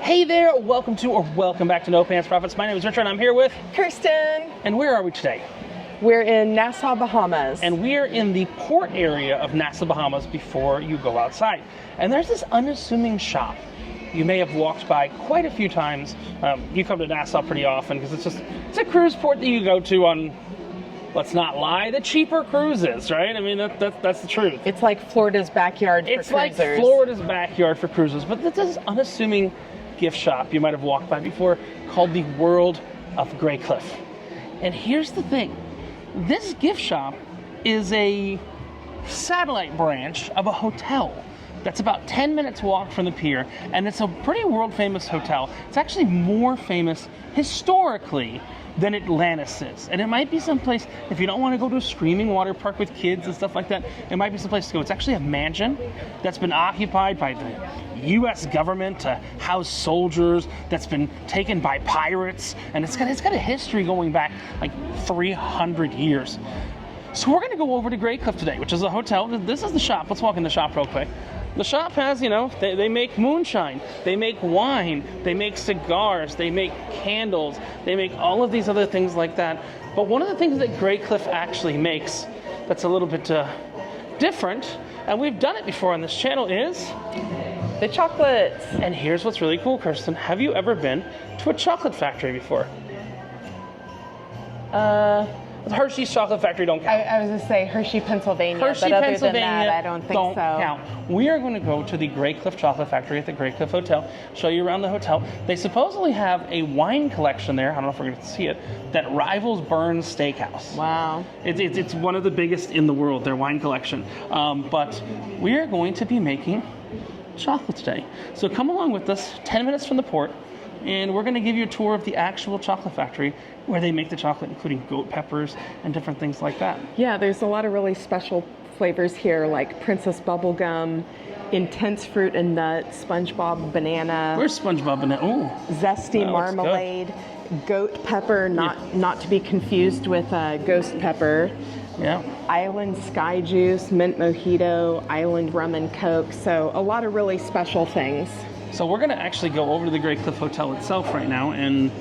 Hey there, welcome back to No Pants Profits. My name is Richard and I'm here with Kirsten. And where are we today? We're in Nassau, Bahamas. And we're in the port area of Nassau, Bahamas before you go outside. And there's this unassuming shop you may have walked by quite a few times. You come to Nassau pretty often because it's a cruise port that you go to on, let's not lie, the cheaper cruises, right? I mean, that's the truth. It's like Florida's backyard for cruisers. It's like Florida's backyard for cruisers. But this unassuming gift shop you might have walked by before called the World of Graycliff. And here's the thing. This gift shop is a satellite branch of a hotel that's about 10 minutes walk from the pier, and it's a pretty world famous hotel. It's actually more famous historically than Atlantis is. And it might be someplace, if you don't want to go to a screaming water park with kids and stuff like that, it might be someplace to go. It's actually a mansion that's been occupied by the U.S. government to house soldiers, that's been taken by pirates, and it's got a history going back like 300 years. So we're gonna go over to Graycliff today, which is a hotel. This is the shop. Let's walk in the shop real quick. The shop has, they make moonshine, they make wine, they make cigars, they make candles, they make all of these other things like that. But one of the things that Graycliff actually makes that's a little bit different, and we've done it before on this channel, is the chocolates. And here's what's really cool, Kirsten. Have you ever been to a chocolate factory before? The Hershey's Chocolate Factory don't count. I was going to say Hershey, Pennsylvania, Hershey, but other Pennsylvania, than that, I don't think don't so. Count. We are going to go to the Graycliff Chocolate Factory at the Graycliff Hotel, show you around the hotel. They supposedly have a wine collection there, I don't know if we're going to see it, that rivals Burns Steakhouse. Wow. It's one of the biggest in the world, their wine collection. But we are going to be making chocolate today. So come along with us, 10 minutes from the port, and we're going to give you a tour of the actual chocolate factory where they make the chocolate, including goat peppers and different things like that. Yeah, there's a lot of really special flavors here, like Princess Bubblegum, Intense Fruit and Nut, SpongeBob Banana. Where's SpongeBob Banana? Oh, Zesty Marmalade, Goat Pepper, not to be confused with Ghost Pepper. Yeah. Island Sky Juice, Mint Mojito, Island Rum and Coke. So a lot of really special things. So we're going to actually go over to the Graycliff Hotel itself right now and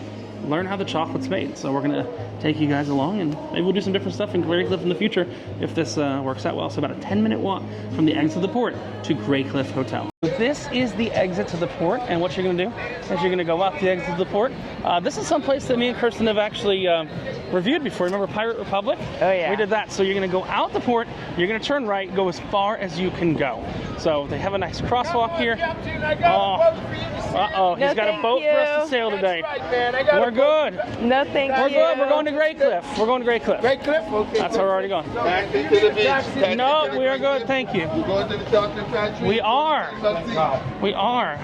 learn how the chocolate's made. So we're going to take you guys along, and maybe we'll do some different stuff in Graycliff in the future if this works out well. So about a 10-minute walk from the exit of the port to Graycliff Hotel. This is the exit to the port, and what you're going to do is you're going to go out the exit of the port. This is someplace that me and Kirsten have actually reviewed before. Remember Pirate Republic? Oh yeah. We did that. So you're going to go out the port, you're going to turn right, go as far as you can go. So they have a nice crosswalk here. Uh-oh, he's got a boat for us to sail today. We're good. No, thank you. We're good. We're going to Graycliff. We're going to Graycliff. Graycliff? Okay. That's where we're already going. Back into the beach. No, we are good. Thank you. We're going to the chocolate factory. We are. We are.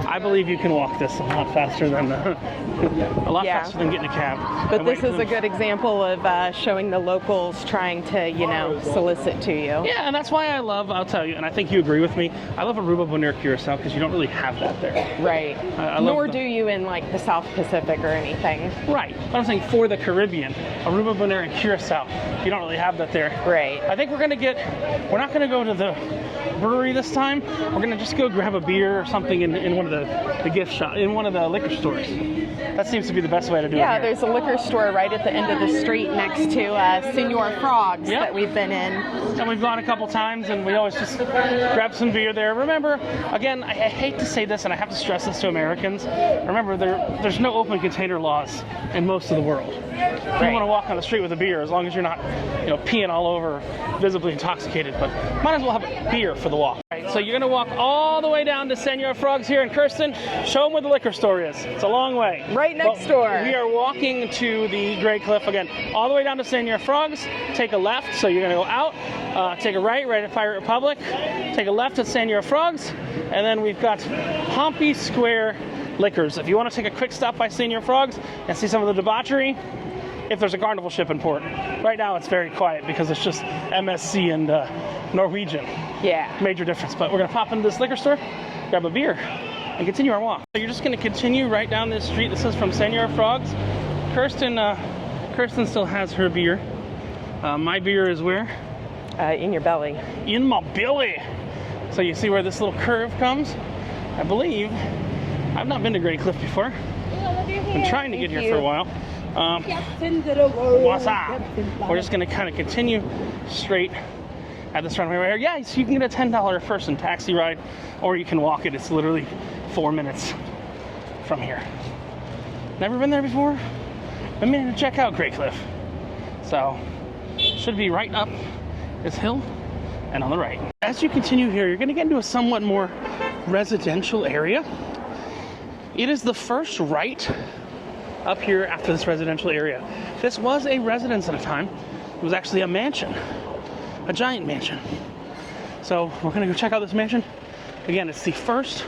I believe you can walk this a lot faster than faster than getting a cab. But this is a good example of showing the locals trying to, solicit to you. Yeah, and that's why I'll tell you, and I think you agree with me, I love Aruba, Bonaire, Curacao, because you don't really have that there. Right. Nor do you in like the South Pacific or anything. Right. But I'm saying for the Caribbean, Aruba, Bonaire, and Curacao, you don't really have that there. Right. I think we're not going to go to the brewery this time. We're going to just go grab a beer or something in one of the gift shop, in one of the liquor stores. That seems to be the best way to do it. Yeah, there's a liquor store right at the end of the street next to Senor Frogs that we've been in. And we've gone a couple times, and we always just grab some beer there. Remember, again, I hate to say this, and I have to stress this to Americans. Remember, there's no open container laws in most of the world. If you want to walk on the street with a beer, as long as you're not, peeing all over, visibly intoxicated, but might as well have a beer for the walk. Right, so you're going to walk all the way down to Senor Frogs here in Kirsten. Show them where the liquor store is. It's a long way. Right next door. We are walking to the Graycliff again, all the way down to Senor Frogs. Take a left, so you're going to go out. Take a right at Pirate Republic. Take a left at Senor Frogs, and then we've got Pompey Square Liquors. If you want to take a quick stop by Senor Frogs and see some of the debauchery, if there's a carnival ship in port. Right now it's very quiet because it's just MSC and Norwegian. Yeah. Major difference. But we're going to pop into this liquor store, grab a beer, and continue our walk. So you're just going to continue right down this street. This is from Senor Frogs. Kirsten still has her beer. My beer is where? In your belly. In my belly. So you see where this little curve comes? I believe I've not been to Graycliff before. Been trying to get here for a while. What's up? We're just gonna kind of continue straight at this runway right here. Yeah, so you can get a $10 person taxi ride, or you can walk it. It's literally 4 minutes from here. Never been there before. Been meaning to check out Graycliff. So, should be right up this hill and on the right. As you continue here, you're gonna get into a somewhat more residential area. It is the first right up here after this residential area. This was a residence at a time. It was actually a mansion, a giant mansion. So we're gonna go check out this mansion. Again, it's the first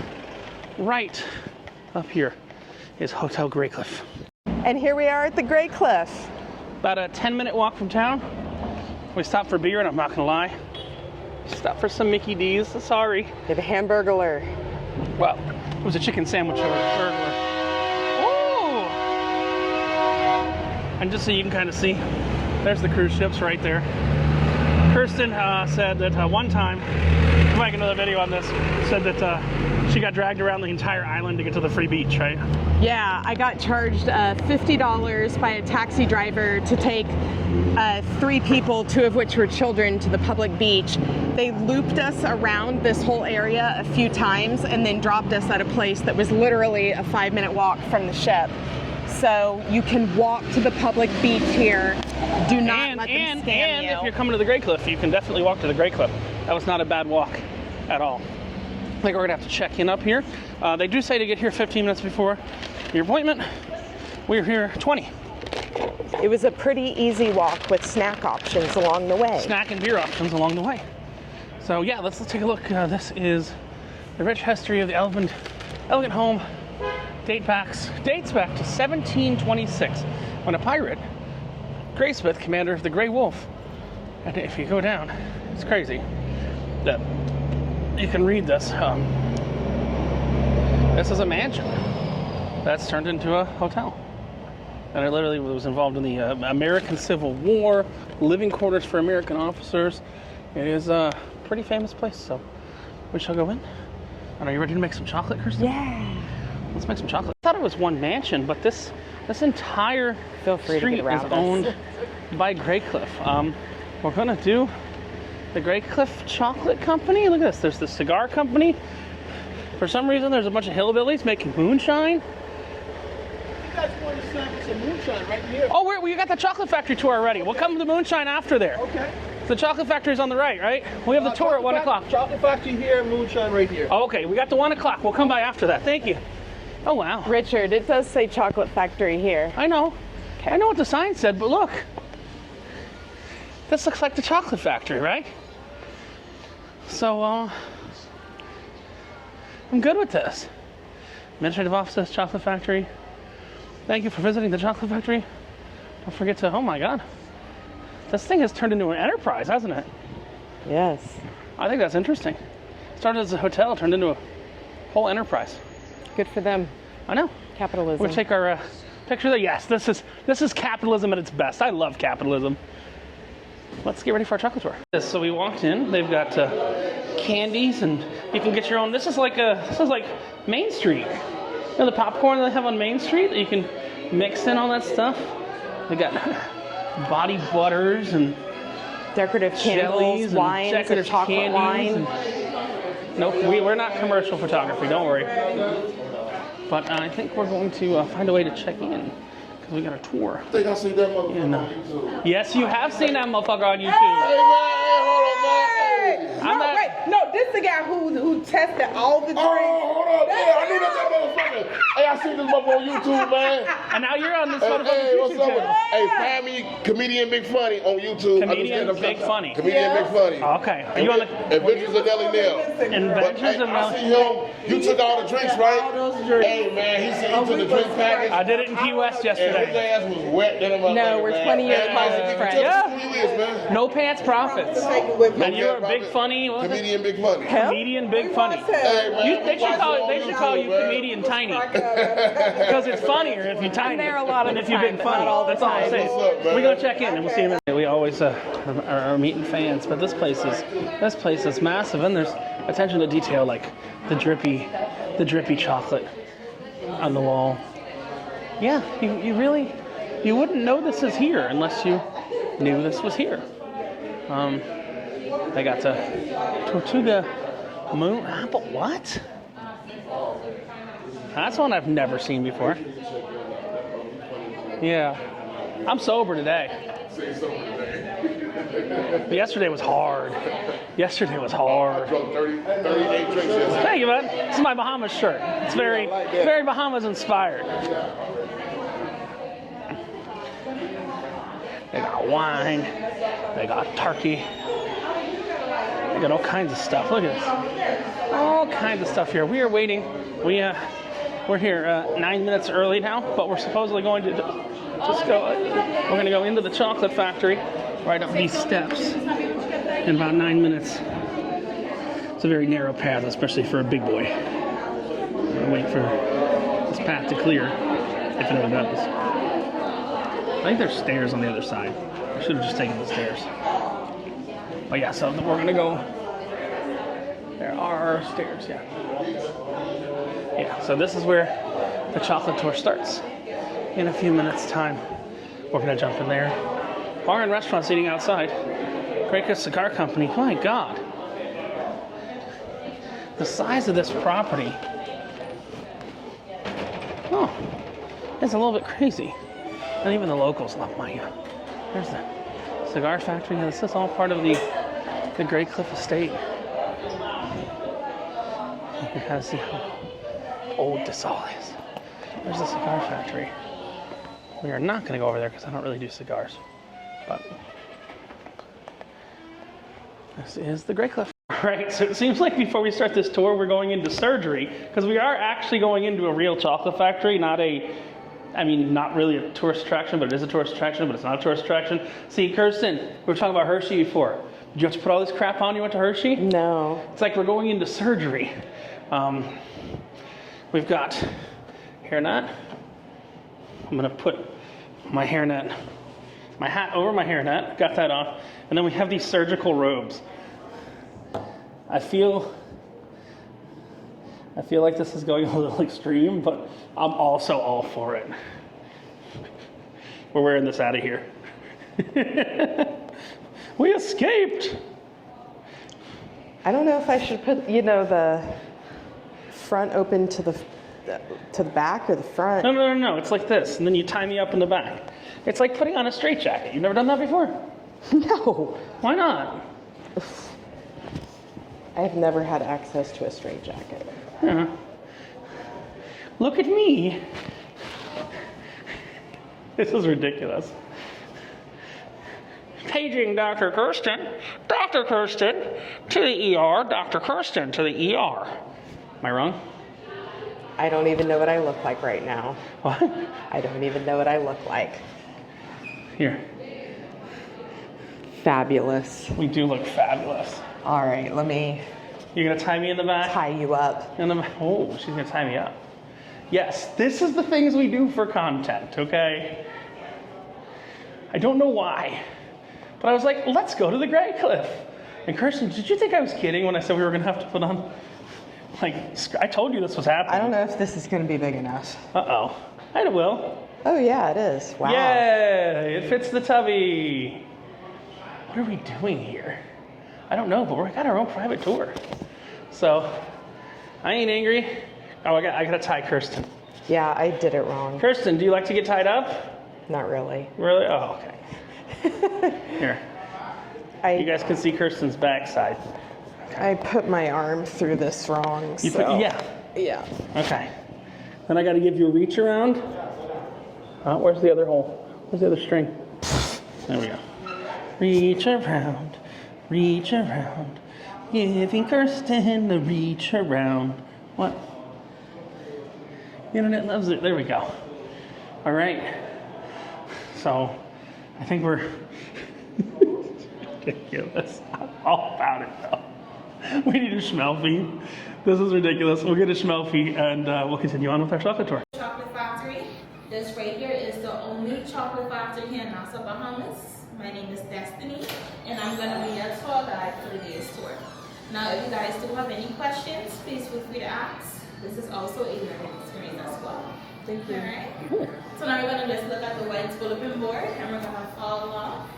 right up here is Hotel Graycliff. And here we are at the Graycliff. About a 10-minute walk from town. We stopped for beer, and I'm not gonna lie, stopped for some Mickey D's. Sorry. We have a hamburglar. Well, it was a chicken sandwich or a burglar. Oh! And just so you can kind of see, there's the cruise ships right there. Kirsten said that one time, we'll make another video on this, said that she got dragged around the entire island to get to the free beach, right? Yeah, I got charged $50 by a taxi driver to take 3 people, 2 of which were children, to the public beach. They looped us around this whole area a few times and then dropped us at a place that was literally a 5-minute walk from the ship. So you can walk to the public beach here. Do not let them scam you. And if you're coming to the Graycliff, you can definitely walk to the Graycliff. That was not a bad walk at all. I think we're gonna have to check in up here. They do say to get here 15 minutes before your appointment. We're here 20. It was a pretty easy walk with snack options along the way. Snack and beer options along the way. So yeah, let's take a look. This is the rich history of the elegant home. Dates back to 1726, when a pirate, Graysmith, commander of the Grey Wolf, and if you go down, it's crazy that you can read this. This is a mansion that's turned into a hotel, and it literally was involved in the American Civil War, living quarters for American officers. It is a pretty famous place, so we shall go in. And are you ready to make some chocolate, Kirsten? Yeah. Let's make some chocolate. I thought it was one mansion, but this entire street is owned by Graycliff. We're gonna do the Graycliff Chocolate Company. Look at this. There's the cigar company. For some reason, there's a bunch of hillbillies making moonshine. You guys want to sample some moonshine right here? Oh, we got the chocolate factory tour already. We'll come to the moonshine after there. Okay. The chocolate factory's on the right, right? We have the tour at 1 o'clock. Chocolate factory here, moonshine right here. Oh, okay, we got the 1 o'clock. We'll come by after that. Thank you. Oh, wow. Richard, it does say chocolate factory here. I know. Okay. I know what the sign said, but look. This looks like the chocolate factory, right? So, I'm good with this. Administrative offices, chocolate factory. Thank you for visiting the chocolate factory. Don't forget to, oh my God. This thing has turned into an enterprise, hasn't it? Yes. I think that's interesting. Started as a hotel, turned into a whole enterprise. Good for them. I know. Capitalism. We'll take our picture there. Yes, this is capitalism at its best. I love capitalism. Let's get ready for our chocolate tour. So we walked in. They've got candies, and you can get your own. This is like Main Street. You know the popcorn they have on Main Street that you can mix in all that stuff. They got body butters and decorative candles, wines, decorative chocolate wine. Nope, we're not commercial photography. Don't worry. But I think we're going to find a way to check in because we got a tour. I think I see that motherfucker on YouTube. Yes, you have seen that motherfucker on YouTube. Hey man, hold on, man. Hey. No, this the guy who tested all the drinks. Oh, hold on, yeah, I knew that motherfucker. Hey, I seen this motherfucker on YouTube, man. And now you're on this Hey, motherfucker's what's YouTube up with channel. Hey, find me Comedian Big Funny on YouTube. Comedian Big Funny. Comedian Big Funny. Okay. Are you on the Adventures of Nelly Nell. Adventures of I see Nelly? him. You took all the drinks, right? All those drinks. Hey, man, he said he took the drink package. I did it in Key West And his yesterday. ass was wet. No, we're 20-year college friends. Who he is, man. No pants profits. Take it with me. And you're Big Funny. What was it? Comedian Big Funny. Comedian Big Funny. Hey, man, They should call you Comedian Tiny. Because it's funnier if you're tiny. I'm there a lot of than the if you've time, been but funny. not all the That's all I'm time. saying. What's up, man? We're gonna check in and we'll see you in a minute. We always are meeting fans, but this place is massive, and there's attention to detail like the drippy chocolate on the wall. Yeah, you really, you wouldn't know this is here unless you knew this was here. They got the Tortuga Moon, but what? That's one I've never seen before. Yeah, I'm sober today. But yesterday was hard. Yesterday was hard. I drunk 38 drinks yesterday. Thank you, bud. This is my Bahamas shirt. It's very, very Bahamas inspired. They got wine. They got turkey. They got all kinds of stuff. Look at this. All kinds of stuff here. We are waiting. We're here 9 minutes early now, but we're supposedly going to just go. We're going to go into the chocolate factory, right up these steps, in about 9 minutes. It's a very narrow path, especially for a big boy. I'm gonna wait for this path to clear, if it ever does. I think there's stairs on the other side. I should have just taken the stairs. But yeah, so we're gonna go. There are stairs, yeah. Yeah, so this is where the chocolate tour starts. In a few minutes' time, we're gonna jump in there. Bar and restaurant seating outside. Graycliff Cigar Company. My God. The size of this property. Oh, it's a little bit crazy. And even the locals love my. There's the cigar factory. Yeah, this is all part of the Graycliff estate. You gotta see how old this all is. There's the cigar factory. We are not gonna go over there because I don't really do cigars. But this is the Graycliff. Right, so it seems like before we start this tour, we're going into surgery, because we are actually going into a real chocolate factory, not really a tourist attraction, but it is a tourist attraction, but it's not a tourist attraction. See, Kirsten, we were talking about Hershey before. Did you have to put all this crap on when you went to Hershey? No. It's like we're going into surgery. We've got hairnet. I'm gonna put my hairnet, my hat over my hairnet, got that on, and then we have these surgical robes. I feel like this is going a little extreme, but I'm also all for it. We're wearing this out of here. We escaped. I don't know if I should put, the front open to the back or the front. No. It's like this, and then you tie me up in the back. It's like putting on a straitjacket. You've never done that before? No. Why not? I've never had access to a straitjacket. Yeah. Look at me. This is ridiculous. Paging Dr. Kirsten. Dr. Kirsten to the ER. Dr. Kirsten to the ER. Am I wrong? I don't even know what I look like right now. What? I don't even know what I look like. Here. Fabulous. We do look fabulous. All right, let me You're going to tie me in the back? tie you up. Oh, she's going to tie me up. Yes, this is the things we do for content, okay? I don't know why, but I was like, let's go to the Graycliff. And Kirsten, did you think I was kidding when I said we were going to have to put on, I told you this was happening. I don't know if this is going to be big enough. Uh-oh. It will. Oh, yeah, it is. Wow. Yay, it fits the tubby. What are we doing here? I don't know, but we got our own private tour. So, I ain't angry. Oh, I got to tie Kirsten. Yeah, I did it wrong. Kirsten, do you like to get tied up? Not really. Really? Oh, okay. Here. You guys can see Kirsten's backside. I put my arm through this wrong. Yeah. Okay. Then I got to give you a reach around. Where's the other hole? Where's the other string? There we go. Reach around, giving Kirsten the reach around. What? The internet loves it. There we go. All right. So, I think we're ridiculous. I'm all about it, though. We need a smell feed. This is ridiculous. We'll get a smell feed, and we'll continue on with our chocolate tour. Chocolate factory. This right here is the only chocolate factory here in Nassau, Bahamas. My name is Destiny, and I'm going to be your tour guide for today's tour. Now, if you guys do have any questions, please feel free to ask. This is also a learning experience as well. Thank you. Alright. So now we're gonna just look at the white bulletin board and we're gonna follow along.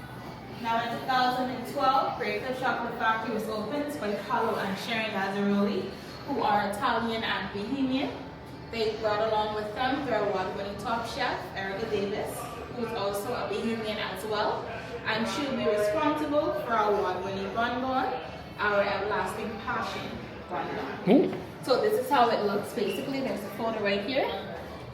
Now in 2012, Graycliff Chocolate Factory was opened by Carlo and Sharon Lazzaroli, who are Italian and Bohemian. They brought along with them their award-winning top chef, Erica Davis, who is also a Bohemian as well. And she'll be responsible for our award-winning bonbon, our everlasting passion bonbon. So this is how it looks basically. There's a photo right here.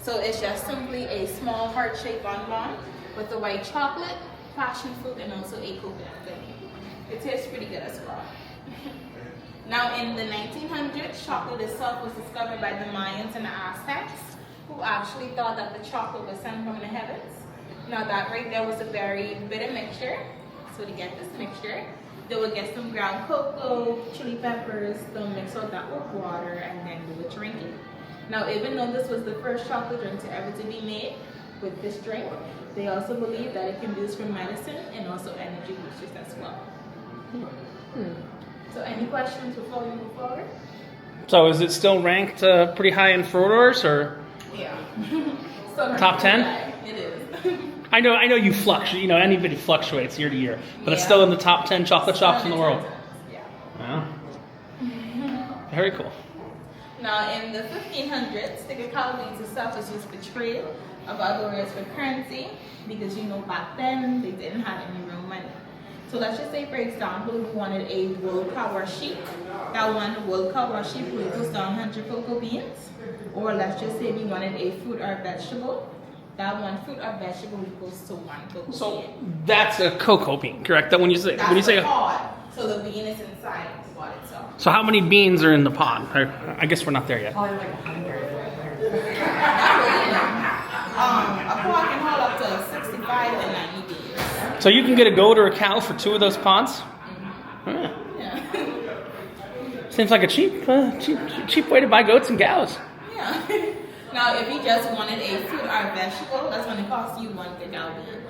So it's just simply a small heart-shaped bonbon with the white chocolate, passion fruit, and also a coconut gummy. It tastes pretty good as well. Now in the 1900s, chocolate itself was discovered by the Mayans and the Aztecs, who actually thought that the chocolate was sent from the heavens. Now that right there was a very bitter mixture. So to get this mixture, they would get some ground cocoa, chili peppers, they'll mix all that with water, and then they would drink it. Now even though this was the first chocolate drink to ever to be made with this drink, they also believe that it can be used for medicine and also energy boosters as well. So any questions before we move forward? So is it still ranked pretty high in Frodor's or Yeah. top 10? It is. I know you fluctuate. You know, anybody fluctates year to year, but it's Yeah. still in the top 10 chocolate shops in the world. Yeah. Wow. Very cool. Now in the 1500s, the cacao beans itself was used for trade, of other words for currency, because you know back then they didn't have any real money. So let's just say, for example, we wanted a world cow or sheep. That one world cow or sheep would equals to 100 cocoa beans. Or let's just say we wanted a fruit or vegetable. That one fruit or vegetable equals to one cocoa So bean. that's a cocoa bean, correct? That when you say That's the pod. So the bean is inside the pod itself. So how many beans are in the pod? I guess we're not there yet. Probably like 100. A pod can hold up to 65 to 90 beans. So you can get a goat or a cow for 2 of those pods? Yeah. Yeah. Seems like a cheap way to buy goats and cows. Yeah. Now, if you just wanted a fruit or vegetable, that's going to cost you 1 cacao bean.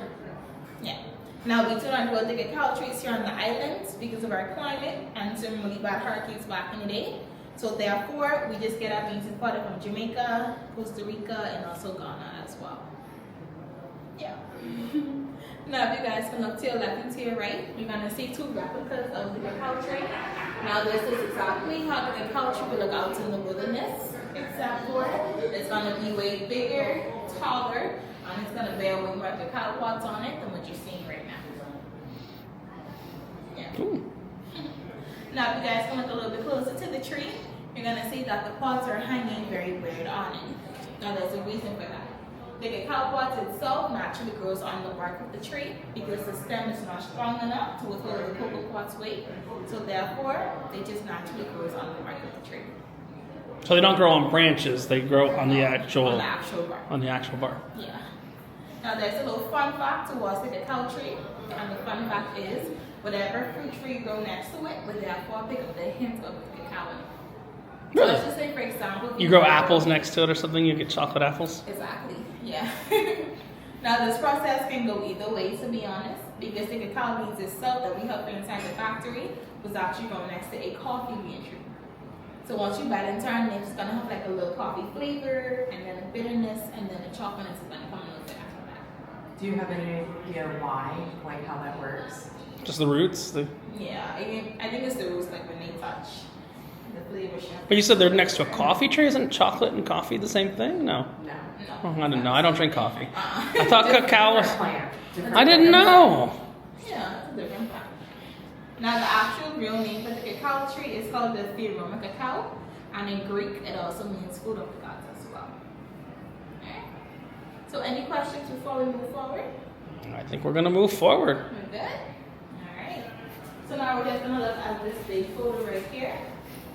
Yeah. Now, we do not grow the cacao trees here on the islands because of our climate and some really bad hurricanes back in the day. So therefore, we just get our beans imported from Jamaica, Costa Rica, and also Ghana as well. Yeah. Now, if you guys can look to your left and to your right, you're going to see 2 replicas of the cacao tree. Now, this is exactly how the cacao tree will look out in the wilderness, except for it's going to be way bigger, taller, and it's going to bear way more cacao pods on it than what you're seeing right now. Yeah. Now, if you guys can look a little bit closer to the tree, you're going to see that the pods are hanging very weird on it. Now, there's a reason for that. The cacao pods itself naturally grows on the bark of the tree because the stem is not strong enough to withhold the cocoa pod's weight. So therefore, they just naturally grows on the bark of the tree. So they don't grow on branches; they grow on the actual bark. on the actual bark. Yeah. Now there's a little fun fact towards the cacao tree, and the fun fact is whatever fruit tree grow next to it would therefore pick up the hint of the cacao in it. So Really? let's just say, for example, You grow apples next to it or something, you get chocolate apples. Exactly, yeah. Now this process can go either way, to be honest, because the cacao beans itself that we have inside the factory was actually grown next to a coffee bean tree. So once you bite into our nibs, it's gonna have like a little coffee flavor, and then a bitterness, and then the chocolate is gonna come a little bit after that. Do you have any idea why, like how that works? Just the roots. Yeah, I think it's the roots, like when they touch the flavor shift. But you said they're next to a coffee tree. Isn't chocolate and coffee the same thing? No. No. Oh, I didn't know. I don't drink coffee. I thought cacao was. Plant. I didn't know. Yeah, it's a different plant. Now the actual real name for the cacao tree is called the Theoroma cacao, and in Greek it also means food of the gods as well. Okay. So any questions before we move forward? I think we're gonna move forward. We're good? Alright. So now we're just gonna look at this big photo right here.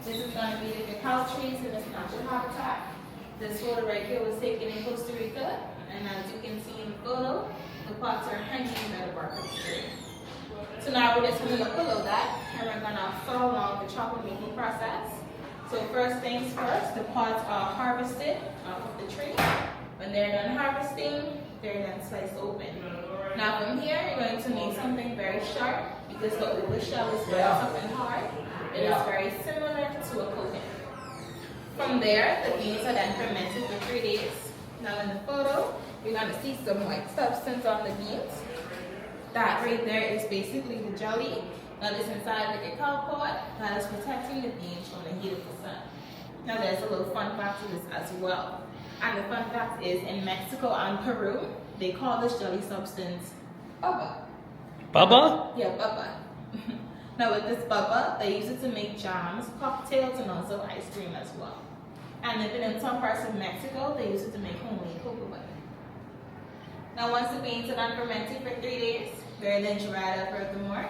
This is gonna be the cacao trees in its natural habitat. This photo right here was taken in Costa Rica, and as you can see in the photo, the pods are hanging by the bark of the tree. So now we're just going to look below that, and we're going to follow along the chocolate making process. So first things first, the pods are harvested off of the tree. When they're done harvesting, they're then sliced open. Now from here, you're going to need something very sharp because the outer shell is very tough and hard. It is very similar to a coconut. From there, the beans are then fermented for 3 days. Now in the photo, you're gonna see some white substance on the beans. That right there is basically the jelly that is inside the cacao pod that is protecting the beans from the heat of the sun. Now there's a little fun fact to this as well. And the fun fact is in Mexico and Peru, they call this jelly substance bubba. Bubba? Yeah, bubba. Now with this bubba, they use it to make jams, cocktails, and also ice cream as well. And even in some parts of Mexico, they use it to make homemade cocoa butter. Now once the beans are done fermenting for 3 days, they're then dried up furthermore.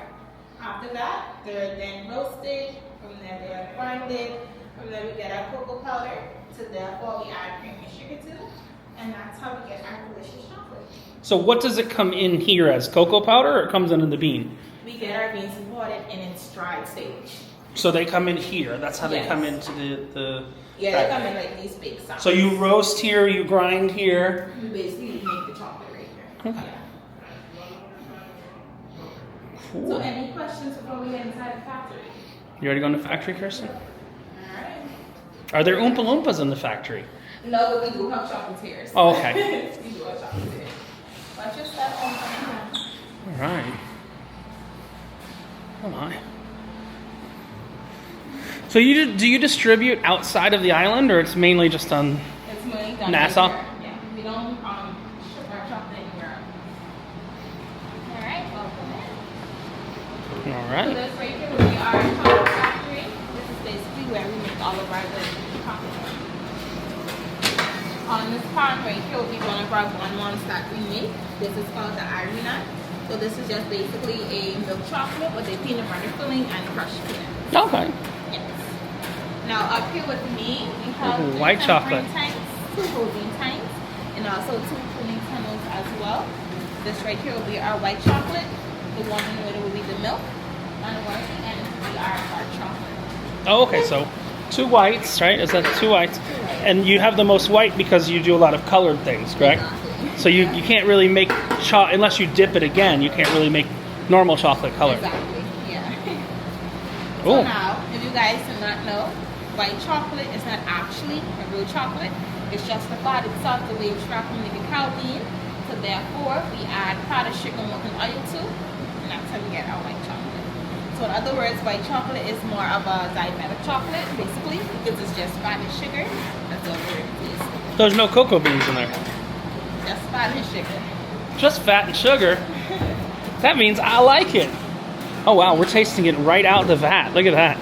After that, they're then roasted. From there, they are grinded. From there, we get our cocoa powder. So therefore, we add cream and sugar to it. And that's how we get our delicious chocolate. So what does it come in here as? Cocoa powder, or it comes in the bean? We get our beans imported in its dried stage. So they come in here. That's how they Yes. come into the Yeah, they come in like these big sizes. So you roast here, you grind here. You basically make the chocolate right here. Okay. Yeah. Cool. So any questions before we get inside the factory? You ready to go in the factory, Kirsten? Alright. Are there Oompa Loompas in the factory? No, but we do have chocolatiers. Oh, okay. We do have chocolatiers. Watch your step on the All right. Oh my. So do you distribute outside of the island, or it's mainly just on? It's mainly done Nassau? right here. Yeah, we don't ship our chocolate anywhere else. Alright, welcome in. All So right. this right here will be our chocolate factory. This is basically where we make all of our good chocolate. On this pan right here will be one of our bonbons that we make. This is called the Irina. So this is just basically a milk chocolate with a peanut butter filling and crushed peanuts. Okay. Yes. Now up here with me, we have Ooh, 3 white chocolate. tanks, 2 holding tanks, and also 2 cooling tunnels as well. This right here will be our white chocolate. The one in the middle will be the milk, and the one at the end will be our dark chocolate. Oh, okay. So 2 whites, right? Is that 2 whites? And you have the most white because you do a lot of colored things, correct? Exactly. So you can't really make unless you dip it again. You can't really make normal chocolate color. Exactly. Yeah. Ooh. So now, if you guys do not know, white chocolate is not actually a real chocolate. It's just the fat itself that we extract from the cacao bean. So therefore, we add powdered sugar, milk, and oil too, and that's how we get our white chocolate. So in other words, white chocolate is more of a diabetic chocolate, basically, because it's just fat and sugar. That's all it is. There's no cocoa beans in there. Just fat and sugar. Just fat and sugar. That means I like it. Oh wow, we're tasting it right out the vat. Look at that.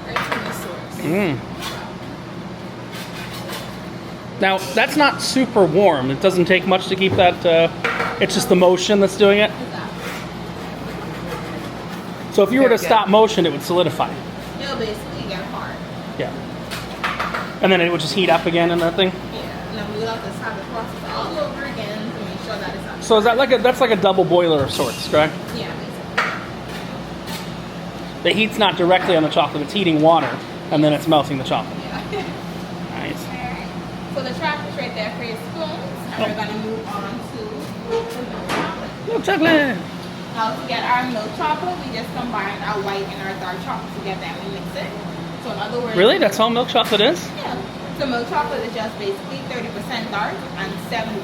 Right from the source. Mm. Now that's not super warm. It doesn't take much to keep that. It's just the motion that's doing it. Exactly. So if you were to stop motion, it would solidify. It'll basically get hard. Yeah. And then it would just heat up again and that thing. Yeah, and then we will have to have the process all over again to make sure that it's up. So is that that's like a double boiler of sorts, correct? Yeah, basically. The heat's not directly on the chocolate; it's heating water, and then it's melting the chocolate. Yeah. Nice. Alright. So the track is right there for your spoons, and we're gonna move on to the milk chocolate. Milk chocolate. Now to get our milk chocolate, we just combine our white and our dark chocolate together and we mix it. So in other words, Really? That's all milk chocolate is? yeah. So milk chocolate is just basically 30% dark and 70%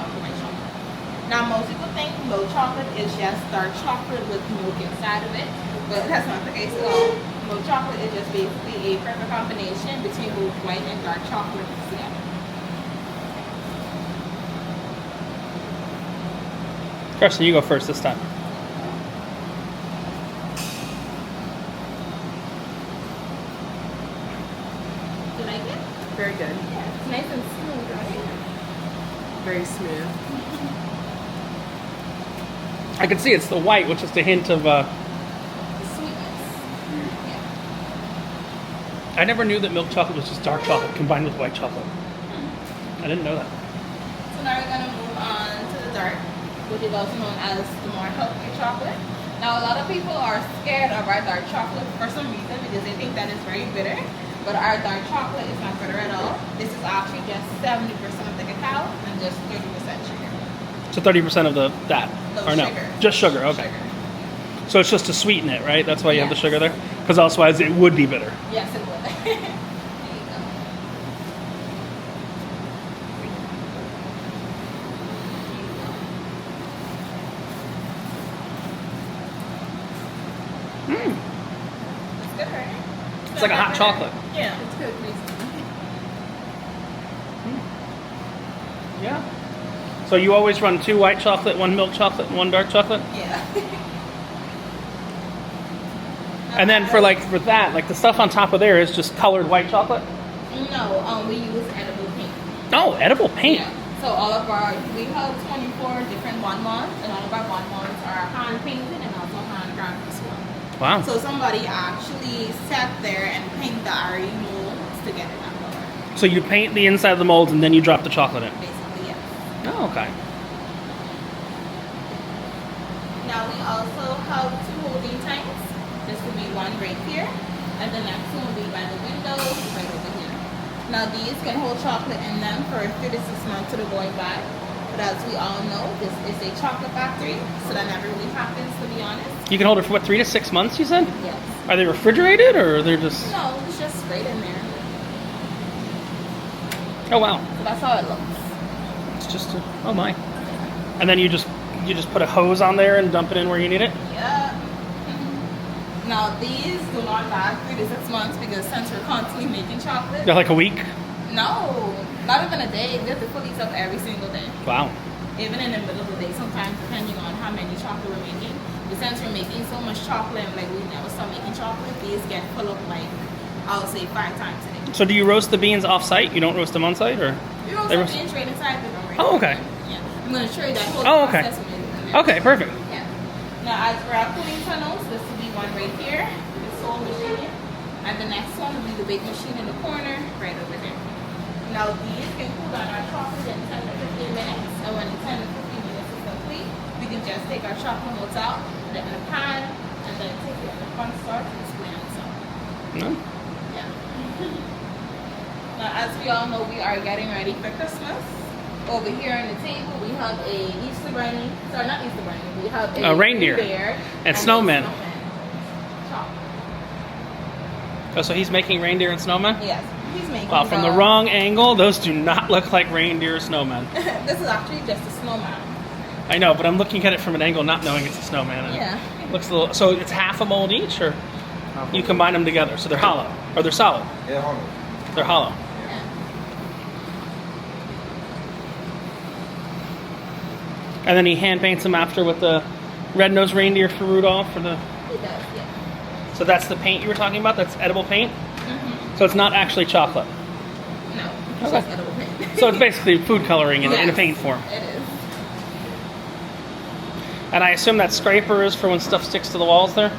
of the white chocolate. Now most people think milk chocolate is just dark chocolate with milk inside of it, but that's not the case at all. Milk chocolate is just basically a perfect combination between both white and dark chocolate together. Kirsten, you go first this time. Do you like it? Very good. Yeah, it's nice and smooth, right? Very smooth. I can see it's the white, which is the hint of. The sweetness. Yeah. I never knew that milk chocolate was just dark chocolate combined with white chocolate. I didn't know that. So now we're gonna move on to the dark, which is also known as the more healthier chocolate. Now a lot of people are scared of our dark chocolate for some reason because they think that it's very bitter. But our dark chocolate is not bitter at all. This is actually just 70% of the cacao and just 30% sugar. So 30% of that, No, or no? sugar. Just sugar. Okay. Sugar. So it's just to sweeten it, right? That's why you have the Yes. sugar there? Because otherwise it would be bitter. Yes, it would. There you go. It's good, right? It's like a hot chocolate. Yeah, it's good. Yeah. So you always run 2 white chocolate, 1 milk chocolate, and 1 dark chocolate? Yeah. And then for that, like the stuff on top of there is just colored white chocolate? No, we use edible paint. Oh, edible paint. Yeah. So all of we have 24 different bonbons, and all of our bonbons are hand painted and also hand ground as well. Wow. So somebody actually sat there and painted the RE molds to get it that color. So you paint the inside of the molds and then you drop the chocolate in? Basically, yes. Oh, okay. Now we also have 2 holding tanks. This will be one right here, and the next one will be by the window right over here. Now these can hold chocolate in them for 3 to 6 months to the going by. But as we all know, this is a chocolate factory, so that never really happens, to be honest. You can hold it for what, 3 to 6 months, you said? Yes. Are they refrigerated or they're just... No, it's just straight in there. Oh, wow. So that's how it looks. It's just, oh my. And then you just put a hose on there and dump it in where you need it? Yeah. Now these do not last 3 to 6 months because since we're constantly making chocolate. They're like a week? No, not even a day. We have to fill these up every single day. Wow. Even in the middle of the day, sometimes depending on how many chocolate we're making. But since we're making so much chocolate and like we never stop making chocolate, these get full up like I'll say 5 times a day. So do you roast the beans off-site? You don't roast them on-site, or? We roast They the roast- beans right inside the room. Right Oh, okay. Yeah, I'm gonna show you that whole Oh, okay. process. When in there. Okay, perfect. Yeah. Now as for our cooling tunnels, this will be one right here, the sole machine, and the next one will be the big machine in the corner right over there. Now these can cool down our chocolate in 10 to 15 minutes, and when the 10 to 15 minutes is complete, we can just take our chocolate molds out, put it in a pan, and then take it in the front start and display on itself. No? Yeah. Now as we all know, we are getting ready for Christmas. Over here on the table, we have a Easter bunny. Sorry, not Easter bunny. We have a reindeer. bear And a snowman. Chocolate. Oh, so he's making reindeer and snowmen? Yes, he's making. Wow, from the wrong angle, those do not look like reindeer or snowmen. This is actually just a snowman. I know, but I'm looking at it from an angle not knowing it's a snowman. And Yeah. it looks a little, so it's half a mold each, or you combine them together, so they're hollow, or they're solid? Yeah, hold on. They're hollow. Yeah. And then he hand paints them after with the red-nosed reindeer for Rudolph, or the... He does. Yeah. So that's the paint you were talking about? That's edible paint? Mm-hmm. So it's not actually chocolate. No. It's Okay. just edible paint. So it's basically food coloring in a Yes, paint form. It is. And I assume that scraper is for when stuff sticks to the walls there?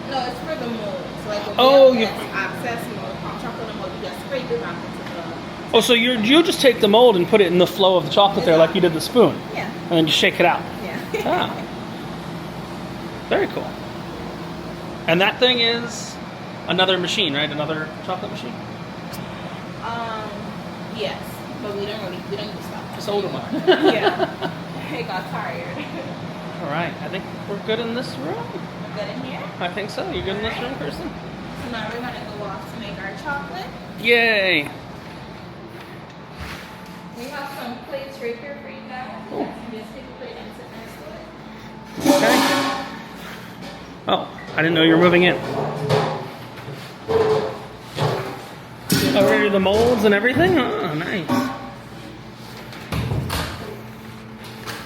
No, it's for the molds. Like if Oh, you you- have access, hot chocolate mold, you just scrape it back into the. Oh, so you just take the mold and put it in the flow of the chocolate there like you did the spoon. Yeah. And then you shake it out. Yeah. Ah. Very cool. And that thing is another machine, right? Another chocolate machine? Yes, but we don't use that. Just older one. Yeah. It got tired. All right. I think we're good in this room. We're good in here. I think so. You good in this room, Kirsten? So now we're gonna go off to make our chocolate. Yay. We have some plates right here for you guys. You guys can just take a plate and sit next to it. Okay. Oh, I didn't know you were moving in. Already the molds and everything? Oh, nice.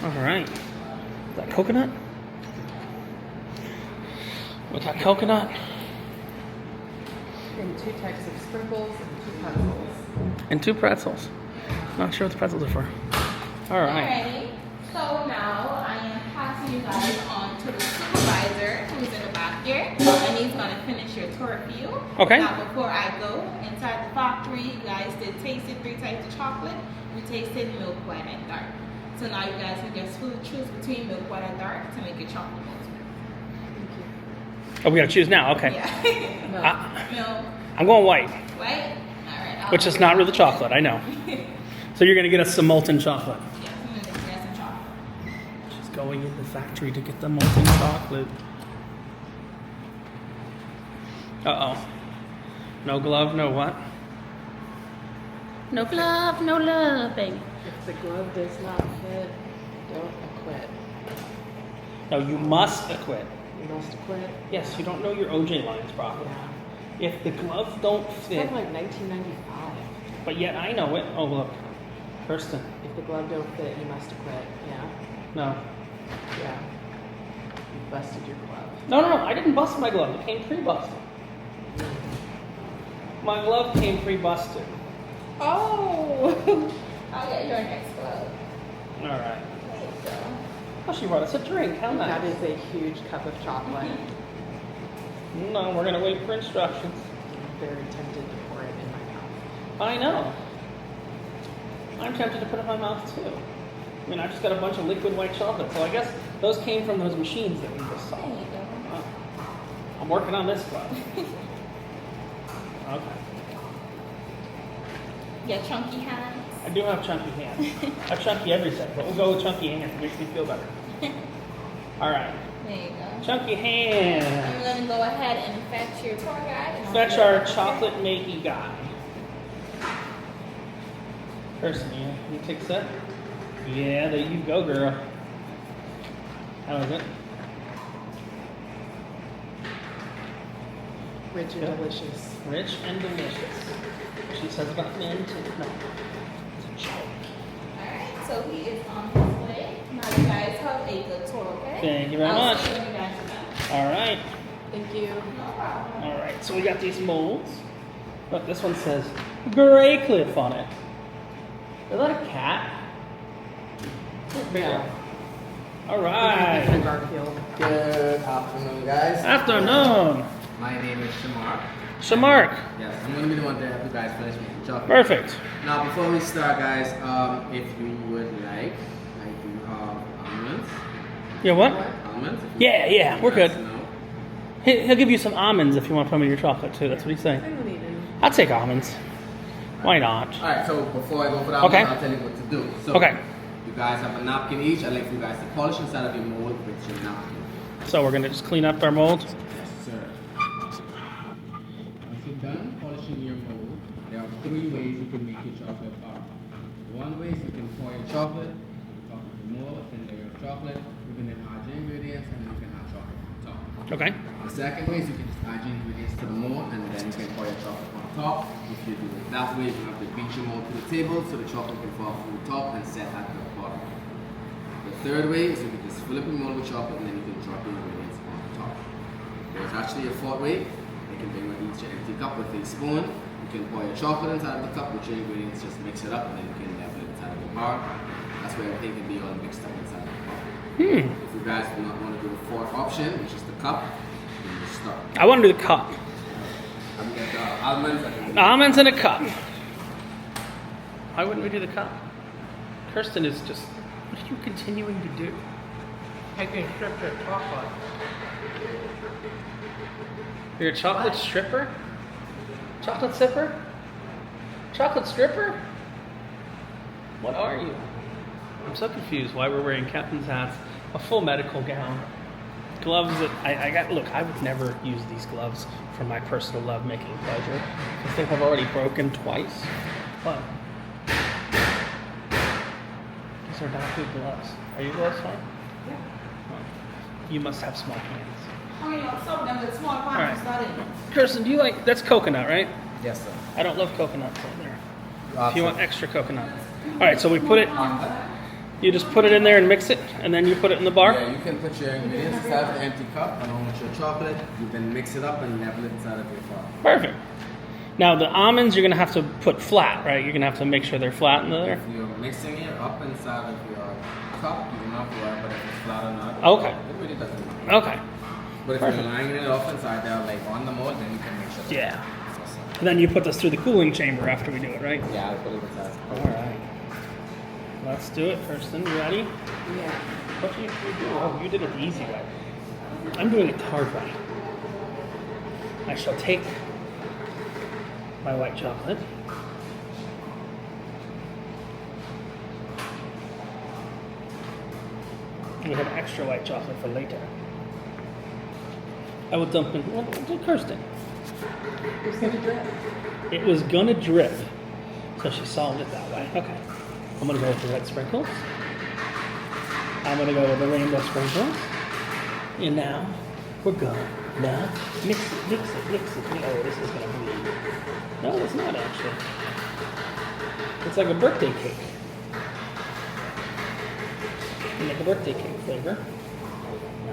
All right. Is that coconut? We got coconut. And 2 types of sprinkles and 2 pretzels. And 2 pretzels. Not sure what the pretzels are for. All right. Alrighty. So now I am passing you guys on to the supervisor who's in the back here, and he's gonna finish your tour for you. Okay. Now before I go inside the factory, you guys did tasted 3 types of chocolate. We tasted milk, white, and dark. So now you guys can just choose between milk, white, and dark to make your chocolate molds. Oh, we gotta choose now. Okay. Yeah. Milk, I'm going white, white. All right. which is not really chocolate. I know. So you're gonna get us some molten chocolate. Yes, I'm gonna get some chocolate. She's going in the factory to get the molten chocolate. Uh-oh. No glove, no what? No glove, no love, baby. If the glove does not fit, don't acquit. No, you must acquit. You must acquit. Yes, you don't know your OJ lines properly. Yeah. If the gloves don't It's fit, from like 1995. but yet I know it. Oh, look. Kirsten. If the glove don't fit, you must acquit. Yeah. No. Yeah. You busted your glove. No, I didn't bust my glove. It came pre-busted. My glove came pre-busted. Oh. I'll get your next glove. All right. There you go. Oh, she brought us a drink. How That nice. is a huge cup of chocolate. No, we're going to wait for instructions. I'm very tempted to pour it in my mouth. I know. I'm tempted to put it in my mouth, too. I mean, I just got a bunch of liquid white chocolate, so I guess those came from those machines that we just saw. There you go. I'm working on this glove. Okay. Your chunky hands. I do have chunky hands. I have chunky every set, but we'll go with chunky hands. It makes me feel better. All right. There you go. Chunky I'm hands. gonna go ahead and fetch your tour guide. and I'll Fetch be our right back. chocolate makey guy. Kirsten, you take a sip? Yeah, there you go, girl. How is it? Rich and Good. delicious. Rich and delicious. She says about men too. No, it's a joke. Alright, so he is on his way. Now you guys have a good tour, okay? Thank you very I'll much. see you when you guys are done. All right. Thank you. No problem. All right, so we got these molds. Look, this one says Graycliff on it. Is that a cat? Yeah. All right. Garfield. Good afternoon, guys. Afternoon. My name is Shamar. Shamark. Yes, I'm going to be the one to help you guys finish making chocolate. Perfect. Now, before we start, guys, if you would like, I do have almonds. Yeah, what? Almonds. if you Yeah, we're guys good. know. He'll give you some almonds if you want to put them in your chocolate too. That's what he's saying. I'll take almonds. Why not? All right, so before I go for the almonds, Okay. I'll tell you what to do. So, Okay. you guys have a napkin each. I'd like for you guys to polish inside of your mold with your napkin. So we're gonna just clean up our mold. Yes, sir. Once you're done polishing your mold, there are 3 ways you can make your chocolate bar. One way is you can pour your chocolate on top of the mold, thin layer of chocolate, you can then add your ingredients, and then you can add chocolate on top. Okay. The second way is you can just add your ingredients to the mold, and then you can pour your chocolate on top. If you do it that way, you have to beat your mold to the table so the chocolate can fall from the top and set at the bottom. The third way is you can just fill up your mold with chocolate, and then you can drop your ingredients on top. There's actually a fourth way. You can bring with each empty cup with a spoon. You can pour your chocolate inside of the cup with your ingredients, just mix it up, and then you can level it inside of the bar. That's where everything can be all mixed up inside of the bar. If you guys do not want to do the fourth option, which is the cup, then just start. I want to do the cup. I'm going to get the almonds and Almonds in a cup. Why wouldn't we do the cup? Kirsten is just. What are you continuing to do? I can strip your chocolate. You're a chocolate stripper? Chocolate sipper? Chocolate stripper? What are you? I'm so confused why we're wearing captain's hats, a full medical gown, gloves that I got. Look, I would never use these gloves for my personal love-making pleasure because they have already broken twice. What? These are not good gloves. Are your gloves fine? Yeah. Oh. You must have small hands. Oh, you know, some of them with small Alright. palms, not in. Kirsten, do you like, that's coconut, right? yes, sir. I don't love coconut in there. If Awesome. you want extra coconut. All right, so we put it, you just put it in there and mix it, and then you put it in the bar? Yeah, you can put your ingredients inside of the empty cup along with your chocolate. You can mix it up and level it inside of your bar. Perfect. Now the almonds you're gonna have to put flat, right? You're gonna have to make sure they're flat in there. If you're mixing it up inside of your cup, you don't have to worry about if it's flat or not. Okay. It really doesn't matter. Okay. But if Perfect. you're lining it off inside there, like on the mold, then you can make sure. that Yeah. it's awesome. And then you put this through the cooling chamber after we do it, right? Yeah, I'll put it inside. All right. Let's do it, Kirsten. You ready? Yeah. What do you do? Oh, you did it the easy way. I'm doing it the hard way. I shall take my white chocolate. We have extra white chocolate for later. I will dump in. Well, to Kirsten. It was gonna drip. So she solved it that way. Okay. I'm gonna go with the red sprinkles. I'm gonna go with the rainbow sprinkles. And now we're going. Now mix it, mix it, mix it. Oh, this is gonna bleed. No, it's not actually. It's like a birthday cake. Like a birthday cake flavor.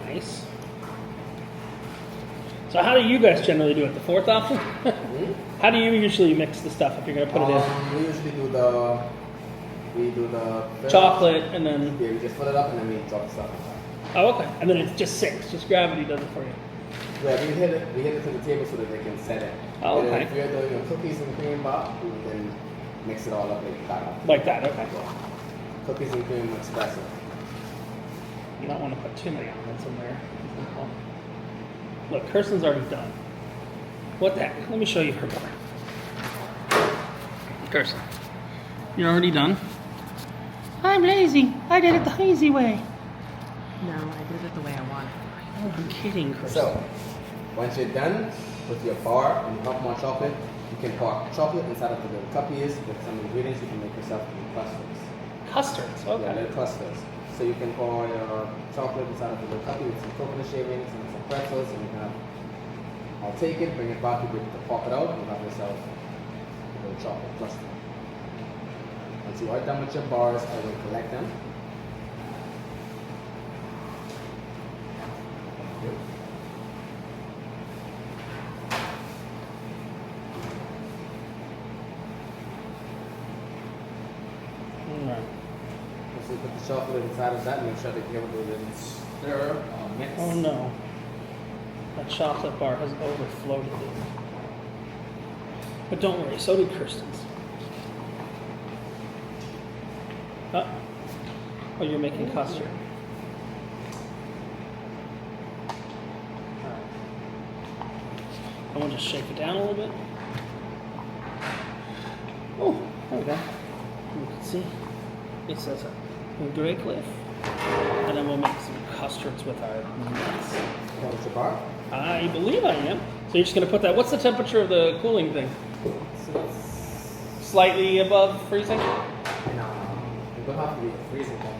Nice. So how do you guys generally do it? The fourth option? How do you usually mix the stuff if you're gonna put it in? We usually do the Chocolate and then. Yeah, we just fill it up and then we drop the stuff on top. Oh, okay. And then it just sinks. Just gravity does it for you. Yeah, we hit it to the table so that they can set it. Oh, And okay. if you're doing a cookies and cream bar, then mix it all up like that. Like that. Okay. Cookies and cream espresso. You don't want to put too many almonds in there. Look, Kirsten's already done. What the heck? Let me show you her bar. Kirsten, you're already done? I'm lazy. I did it the easy way. No, I did it the way I want it. Oh, I'm kidding, Kirsten. So, once you're done with your bar and you want more chocolate, you can pour chocolate inside of the little cuppies with some ingredients. You can make yourself little clusters. Custards, okay. Yeah, little clusters. So you can pour your chocolate inside of the little cuppy with some coconut shavings and some pretzels, and you can have, I'll take it, bring it back, you to pop it out, and you have yourself a little chocolate cluster. Once you are done with your bars, I will collect them. Alright. So you put the chocolate inside of that, make sure that you give it a little stir or mix. Oh no. That chocolate bar has overflowed. But don't worry, so did Kirsten's. Oh, you're making custard. Alright. I want to just shake it down a little bit. Oh, there we go. You can see it says Graycliff. And then we'll make some custards with our nuts. That's your bar. I believe I am. So you're just going to put that. What's the temperature of the cooling thing? So it's, Slightly above freezing? it don't have to be a freezing temperature.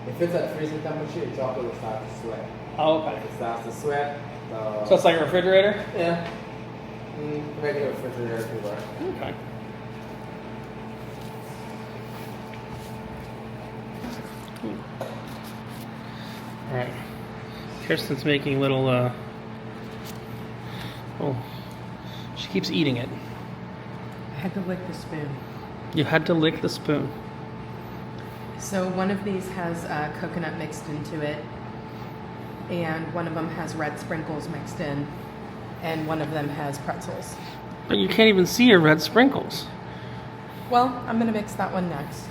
If it's at freezing temperature, your chocolate will start to sweat. Oh, If okay. it starts to sweat, So it's like a refrigerator? yeah, regular refrigerator can work. Okay. All right. Kirsten's making little, oh, she keeps eating it. I had to lick the spoon. You had to lick the spoon. So one of these has coconut mixed into it, and one of them has red sprinkles mixed in, and one of them has pretzels. But you can't even see your red sprinkles. Well, I'm gonna mix that one next.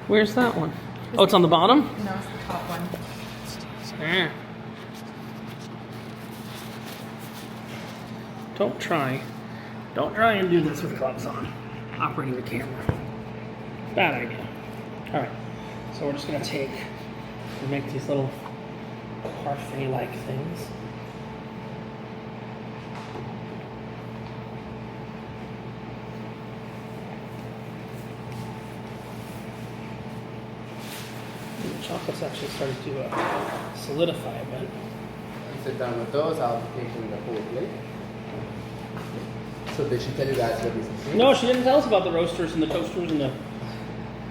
Where's that one? Oh, it's on the bottom? No, it's the top one. Ah. Don't try and do this with gloves on. Operating the camera. Bad idea. All right, so we're just gonna take and make these little parfait-like things. The chocolate's actually starting to solidify a bit. Once you're done with those, I'll be taking the whole plate. So did she tell you guys what these machines? No, she didn't tell us about the roasters and the toasters and the.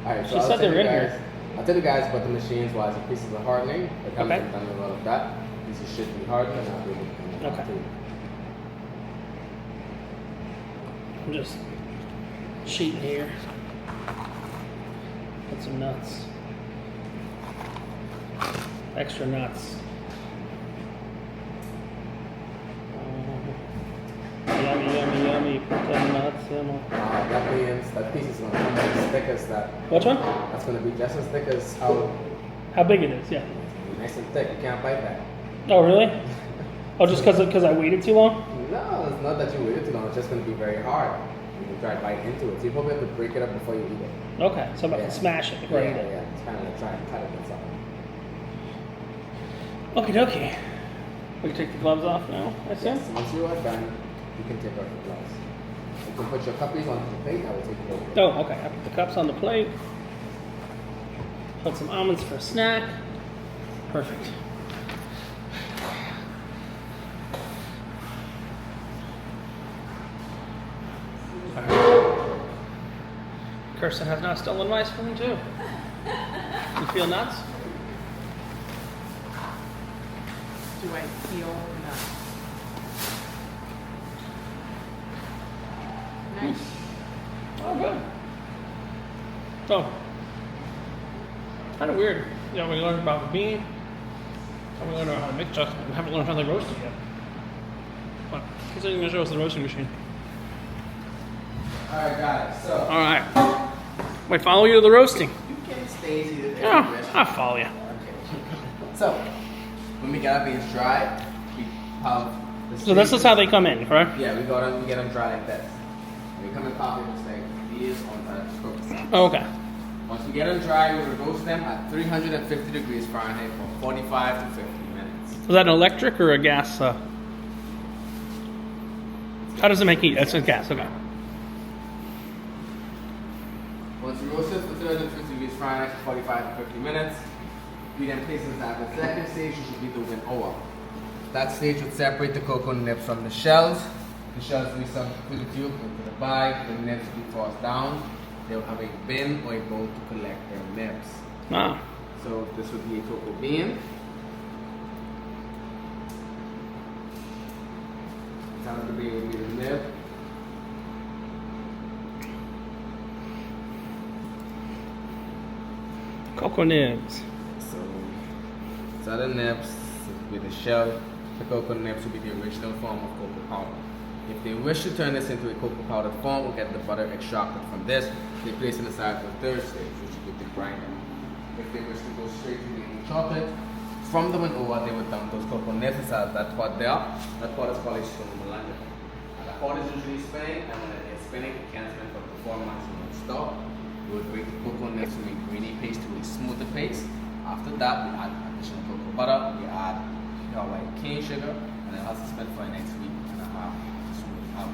Alright, so She said they were in here. I'll tell you guys about the machines while the pieces of hardening. It comes Okay. with done with all of that. These should be hardened and I'll be able to Okay. I'm just sheeting here. Put some nuts. Extra nuts. Yummy, yummy, yummy. Put the nuts in. That means that piece is going to come out as thick as that. Which one? That's going to be just as thick as how How big it is, yeah. nice and thick. You can't bite that. Oh, really? Oh, just because I waited too long? No, it's not that you waited too long. It's just going to be very hard. You can try to bite into it. So you probably have to break it up before you eat it. Okay, so I can smash it before I eat it. Yeah. It's kind of like trying to cut it inside. Okie dokie. We can take the gloves off now, I assume? Yes, once you are done, you can take off your gloves. You can put your cuppies onto the plate. I will take it over. Oh, okay. I put the cups on the plate. Put some almonds for a snack. Perfect. Kirsten has not stolen my spoon too. You feel nuts? Do I feel nuts? Nice. Oh, good. So, kind of weird. You know, we learned about the bean. And we learned about how to make chocolate. We haven't learned how they roast it yet. But he's going to show us the roasting machine. Alright, got it. So, Alright. Wait, follow you to the roasting. you can stay here. Yeah, I'll follow you. Okay. So, when we get our beans dry, we have the So this is how they come in, correct? Yeah, we get them dry like this. We come in popping just like these on the cook. Oh, okay. Once we get them dry, we will roast them at 350 degrees Fahrenheit for 45 to 50 minutes. Is that an electric or a gas? How does it make heat? It's a gas, okay. Once we roast it for 350 degrees Fahrenheit for 45 to 50 minutes, we then place it at the second stage, which should be the winnow. That stage would separate the cocoa nibs from the shells. The shells will be sunk to the tube, into the bag, the nibs will be tossed down. They'll have a bin or a bowl to collect their nibs. Wow. So this would be a cocoa bean. Inside of the bean would be the nib. Cocoa nibs. So inside the nibs with the shell, the cocoa nibs will be the original form of cocoa powder. If they wish to turn this into a cocoa powder form, we'll get the butter extracted from this. They place it inside the third stage, which is with the grinder. If they wish to go straight to making chocolate, from the window, they would dump those cocoa nibs inside that pot there. That pot is called a stone blender. And the pot is usually spinning, and when it is spinning, it can spin for up to 4 months and won't stop. We would break the cocoa nibs to make grainy paste to a smoother paste. After that, we add additional cocoa butter, we add our white cane sugar, and it has to spin for the next week and a half to smooth it out.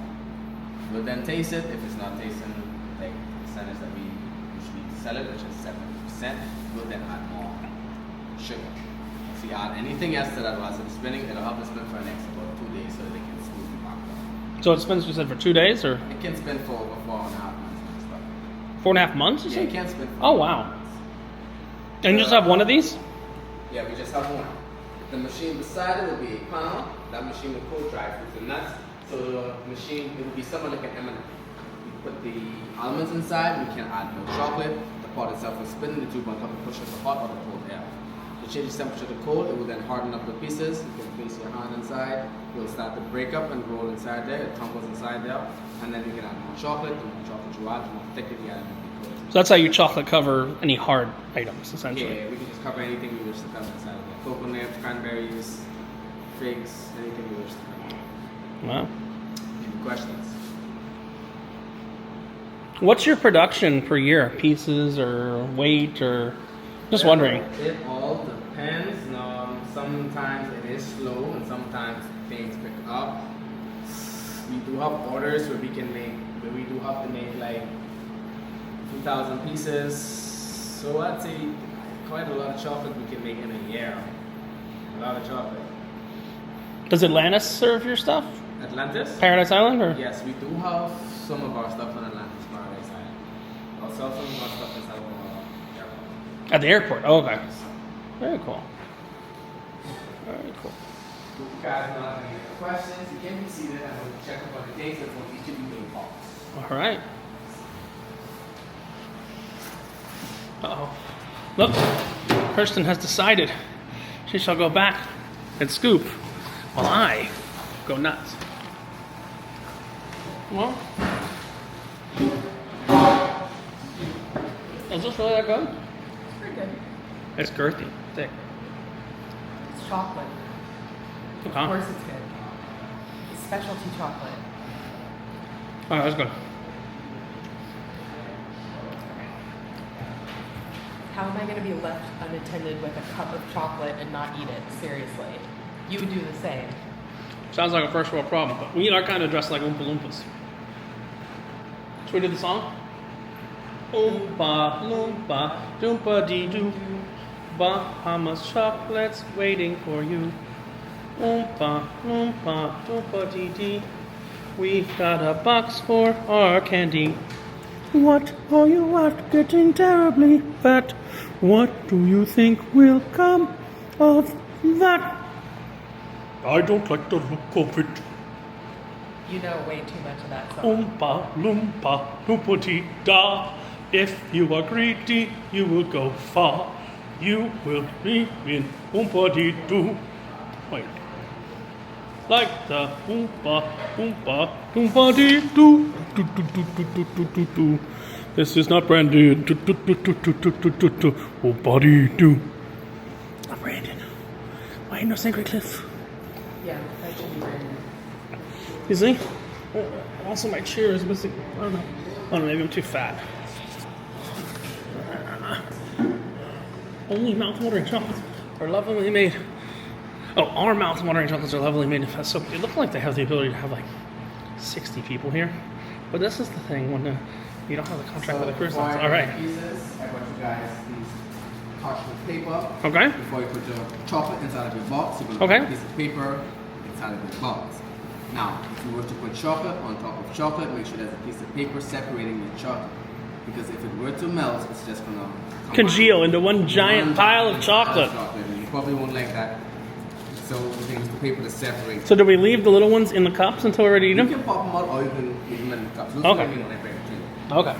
We'll then taste it. If it's not tasting like the percentage that we usually sell it, which is 70%, we'll then add more sugar. If you add anything else to that while it's spinning, it'll help it spin for the next about 2 days so they can smooth it back out. So it spins, you said, for 2 days, or It can spin for over 4.5 months and stuff. 4.5 months, you Yeah, said? it can spin for Oh, wow. And you just have one of these? Yeah, we just have one. The machine beside it will be a panel. That machine will coat dry fruits and nuts. So the machine, it will be somewhat like an M&M. We put the almonds inside, we can add no chocolate. The pot itself will spin, the tube on top will push up the hot or the cold air. To change the temperature to cold, it will then harden up the pieces. You can place your hand inside. It will start to break up and roll inside there. It tumbles inside there. And then you can add more chocolate. The more chocolate you add, the more thicker the item will be coated. So that's how you chocolate cover any hard items, essentially. Yeah, we can just cover anything we wish to cover inside of it. Cocoa nibs, cranberries, figs, anything we wish to cover. Wow. Any questions? What's your production per year? Pieces or weight or... Just wondering. It all depends. Sometimes it is slow and sometimes things pick up. We do have orders where we do have to make like 2,000 pieces. So I'd say quite a lot of chocolate we can make in a year. A lot of chocolate. Does Atlantis serve your stuff? Atlantis? Paradise Island, or? Yes, we do have some of our stuff on Atlantis, Paradise Island. I'll sell some of our stuff inside of our airport. At the airport. Oh, okay. Very cool. Very cool. If you guys don't have any questions, you can be seated and we'll check up on the dates and what each of you may box. All right. Uh-oh. Look, Kirsten has decided she shall go back and scoop while I go nuts. Well, is this really that good? It's pretty good. It's girthy, thick. It's chocolate. Of Huh? course it's good. It's specialty chocolate. Oh, that's good. How am I going to be left unattended with a cup of chocolate and not eat it? Seriously. You would do the same. Sounds like a first world problem, but we are kind of dressed like Oompa Loompas. Should we do the song? Oompa Loompa, Doompa Dee Doo. Bahamas chocolates waiting for you. Oompa Loompa, Doompa Dee Dee. We've got a box for our candy. What are you at? Getting terribly fat. What do you think will come of that? I don't like the look of it. You know way too much of that song. Oompa Loompa, Doompa Dee Da. If you are greedy, you will go far. You will be in Oompa Dee Doo. Wait. Like the Oompa Oompa Oompa Dee Doo. Do, do, do, do, do, do, do, do. This is not branded. Do, do, do, do, do, do, do, do, do. Oompa Dee Doo. I'm Brandon. Why ain't no St. Graycliff? Yeah, that should be Brandon. You see? Also, my chair is missing. I don't know. Oh, no, maybe I'm too fat. Only mouth-watering chocolates are lovingly made. Oh, our mouth-watering chocolates are lovingly made. So it looks like they have the ability to have like 60 people here. But this is the thing when you don't have the contract with the cruise lines. All right. Pieces, I want you guys these parchment paper. Okay. Before you put your chocolate inside of your box, you're going to Okay. put a piece of paper inside of your box. Now, if you were to put chocolate on top of chocolate, make sure there's a piece of paper separating the chocolate. Because if it were to melt, it's just going to Congeal into one giant pile of chocolate. And you probably won't like that. So we can use the paper to separate. So do we leave the little ones in the cups until we're ready to eat You them? can pop them out or you can leave them in the cups. Those Okay. are, you know, they're too. Okay.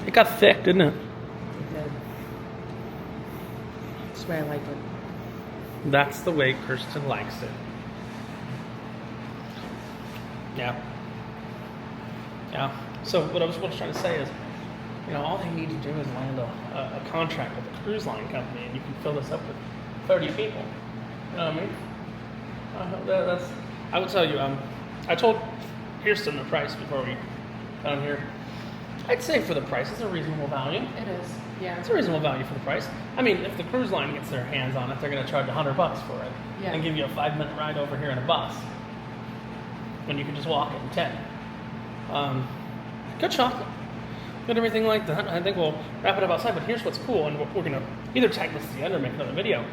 It got thick, didn't it? That's the way I like it. That's the way Kirsten likes it. Yeah. Yeah. So what I was trying to say is, you know, all they need to do is land a contract with a cruise line company, and you can fill this up with 30 people. You know what I mean? I would tell you. I told Kirsten the price before we got on here. I'd say for the price, it's a reasonable value. It is. Yeah. It's a reasonable value for the price. I mean, if the cruise line gets their hands on it, they're going to charge $100 for it, Yeah. and give you a 5-minute ride over here in a bus, when you can just walk it in 10. Good chocolate, good everything like that. I think we'll wrap it up outside. But here's what's cool, and we're going to either tag this to the end or make another video.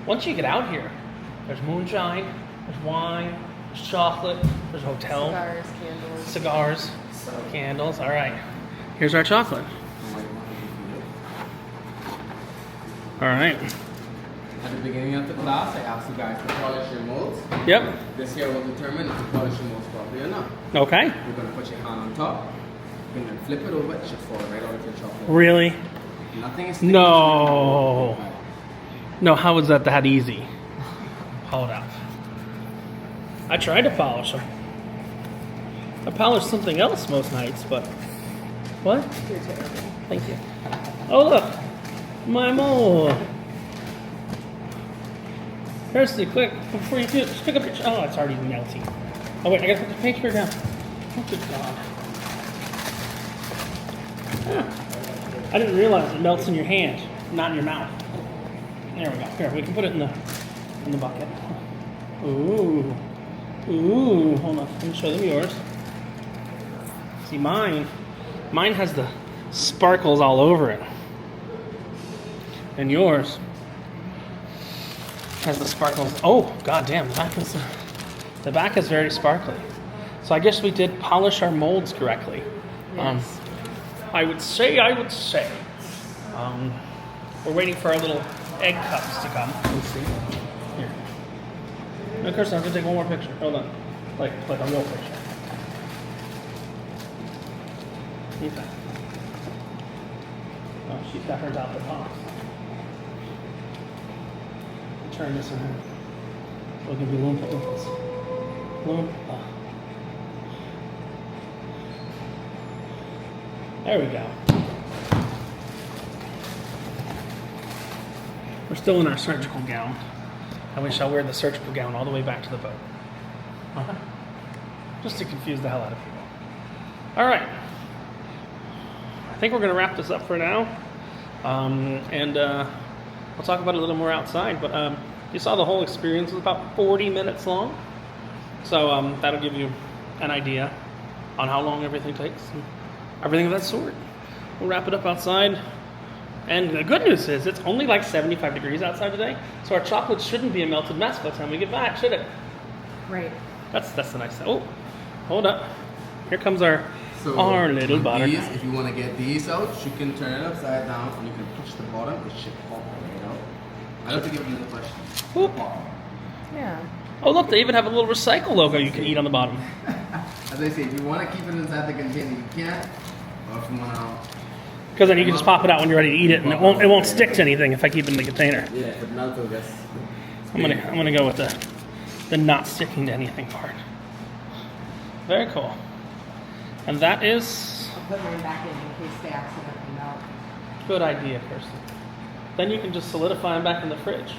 Once you get out here, there's moonshine, there's wine, there's chocolate, there's a hotel, Cigars, candles. candles. All right, here's our chocolate. All right. At the beginning of the class, I asked you guys to polish your molds. Yep. This here will determine if you polish your molds properly or not. Okay. You're going to put your hand on top. You're going to flip it over. It should fall right out of your chocolate. Really? Nothing is sticking. No. No, how was that easy? Hold up. I tried to polish them. I polish something else most nights, but... What? You're terrible. Thank you. Oh, look. My mold. Kirsten, quick, before you do it, just pick up your... Oh, it's already melting. Oh, wait, I gotta put the paper down. Oh, good God. Ah. I didn't realize it melts in your hand, not in your mouth. There we go. Here, we can put it in the bucket. Ooh. Ooh. Hold on. Let me show them yours. See, mine has the sparkles all over it. And yours has the sparkles. Oh, goddamn! The back is very sparkly. So I guess we did polish our molds correctly. Yes. I would say. We're waiting for our little egg cups to come. Let's see. Here. No, Kirsten, I'm gonna take one more picture. Hold on. Like a real picture. Okay. Oh, she's got hers out the box. Turn this around. We're gonna be Loompa Loompas. Loompa. There we go. We're still in our surgical gown. And we shall wear the surgical gown all the way back to the boat. Just to confuse the hell out of people. Alright. I think we're gonna wrap this up for now. And we'll talk about it a little more outside. But you saw the whole experience was about 40 minutes long. So that'll give you an idea on how long everything takes and everything of that sort. We'll wrap it up outside. And the good news is it's only like 75 degrees outside today, so our chocolate shouldn't be a melted mess by the time we get back, should it? Right. That's the nice thing. Oh, hold up. Here comes our So little with butter. these, if you want to get these out, you can turn it upside down and you can push the bottom. It should pop right out. I don't think you have another question. Whoop. Yeah. Oh, look, they even have a little recycle logo you can eat on the bottom. As I say, if you want to keep it inside the container, you can. Or if you want to... Because then you can just pop it out when you're ready to eat it, and it won't stick to anything if I keep it in the container. Yeah, but not to this. I'm gonna go with the not sticking to anything part. Very cool. And that is I'll put mine back in case they accidentally melt. good idea, Kirsten. Then you can just solidify them back in the fridge.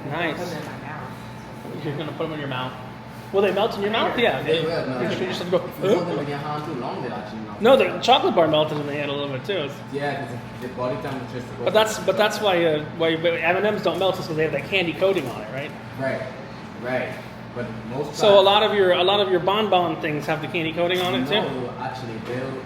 Nice. Put them in my mouth. You're gonna put them in your mouth. Will they melt in your mouth? Yeah. They will. No, You just have to go. if you hold them in your hand too long, they'll actually melt. No, the chocolate bar melted in the hand a little bit too. Yeah, because the body temperature is But that's why M&Ms don't melt is because they have that candy coating on it, right? Right. But most So a lot of your bonbon things have the candy coating on it too. No, actually,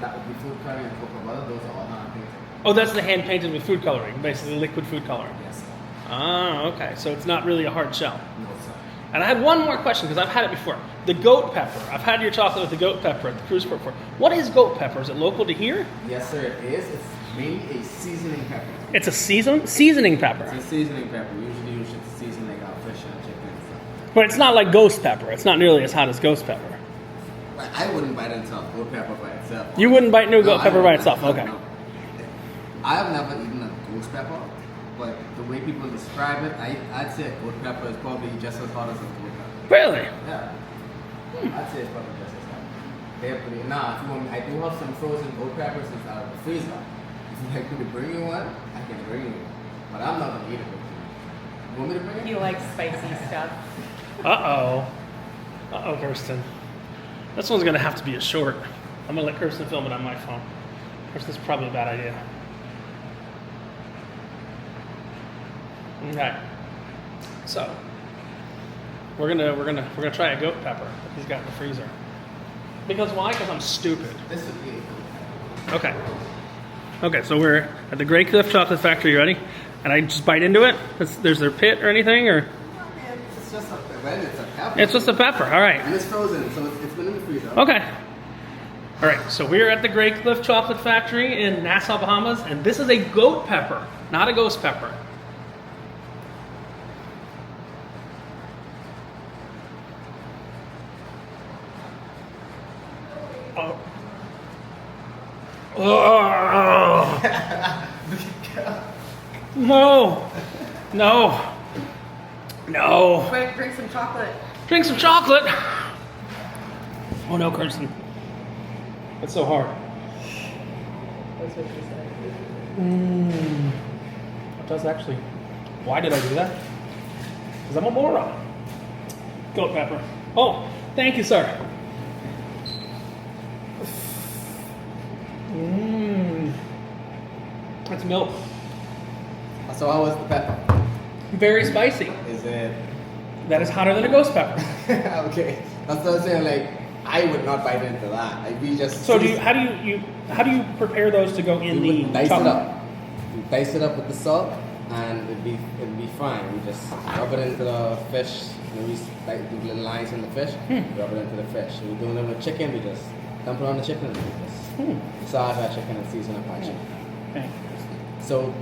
that would be food coloring and cocoa butter. Those are all hand painted. Oh, that's the hand painted with food coloring, basically liquid food coloring. Yes. Ah, okay. So it's not really a hard shell. No, sir. And I had one more question because I've had it before. The goat pepper. I've had your chocolate with the goat pepper at the cruise port before. What is goat pepper? Is it local to here? Yes, sir. It is. It's mainly a seasoning pepper. It's a seasoning pepper. It's a seasoning pepper. We usually use it to season like our fish and chicken and stuff. But it's not like ghost pepper. It's not nearly as hot as ghost pepper. But I wouldn't bite into goat pepper by itself. You wouldn't bite new goat I pepper by wouldn't. itself. Okay. No. I have never eaten a ghost pepper, but the way people describe it, I'd say a goat pepper is probably just as hot as a goat pepper. Really? Yeah. I'd say it's probably just as hot. They're pretty. Nah, if you want, I do have some frozen goat peppers out of the freezer. If you'd like me to bring you one, I can bring you one. But I'm not gonna eat it with you. You want me to bring it? You like spicy stuff? Uh oh, Kirsten. This one's gonna have to be a short. I'm gonna let Kirsten film it on my phone. Kirsten's probably a bad idea. Okay. So we're gonna try a goat pepper that he's got in the freezer. Because why? Because I'm stupid. This would be a goat pepper. Okay. Okay, so we're at the Graycliff Chocolate Factory. You ready? And I just bite into it? There's their pit or anything? Or It's just a pepper. it's just a pepper. All right. And it's frozen, so it's been in the freezer. Okay. All right, so we're at the Graycliff Chocolate Factory in Nassau, Bahamas, and this is a goat pepper, not a ghost pepper. Oh. Oh. No. No. No. Quick, drink some chocolate. Drink some chocolate. Oh no, Kirsten. That's so hard. That's what she said. It does actually. Why did I do that? Because I'm a moron. Goat pepper. Oh, thank you, sir. That's milk. So how was the pepper? Very spicy. Is it That is hotter than a ghost pepper. okay? That's what I'm saying. Like I would not bite into that. Like we just. So how do you prepare those to go in we the would dice chocolate? it up. We dice it up with the salt, and it'd be fine. We just rub it into the fish. And we like do little lines in the fish. Rub it into the fish. We're doing it with chicken. We just dump it on the chicken and we just massage our chicken and season up our chicken. Okay. So,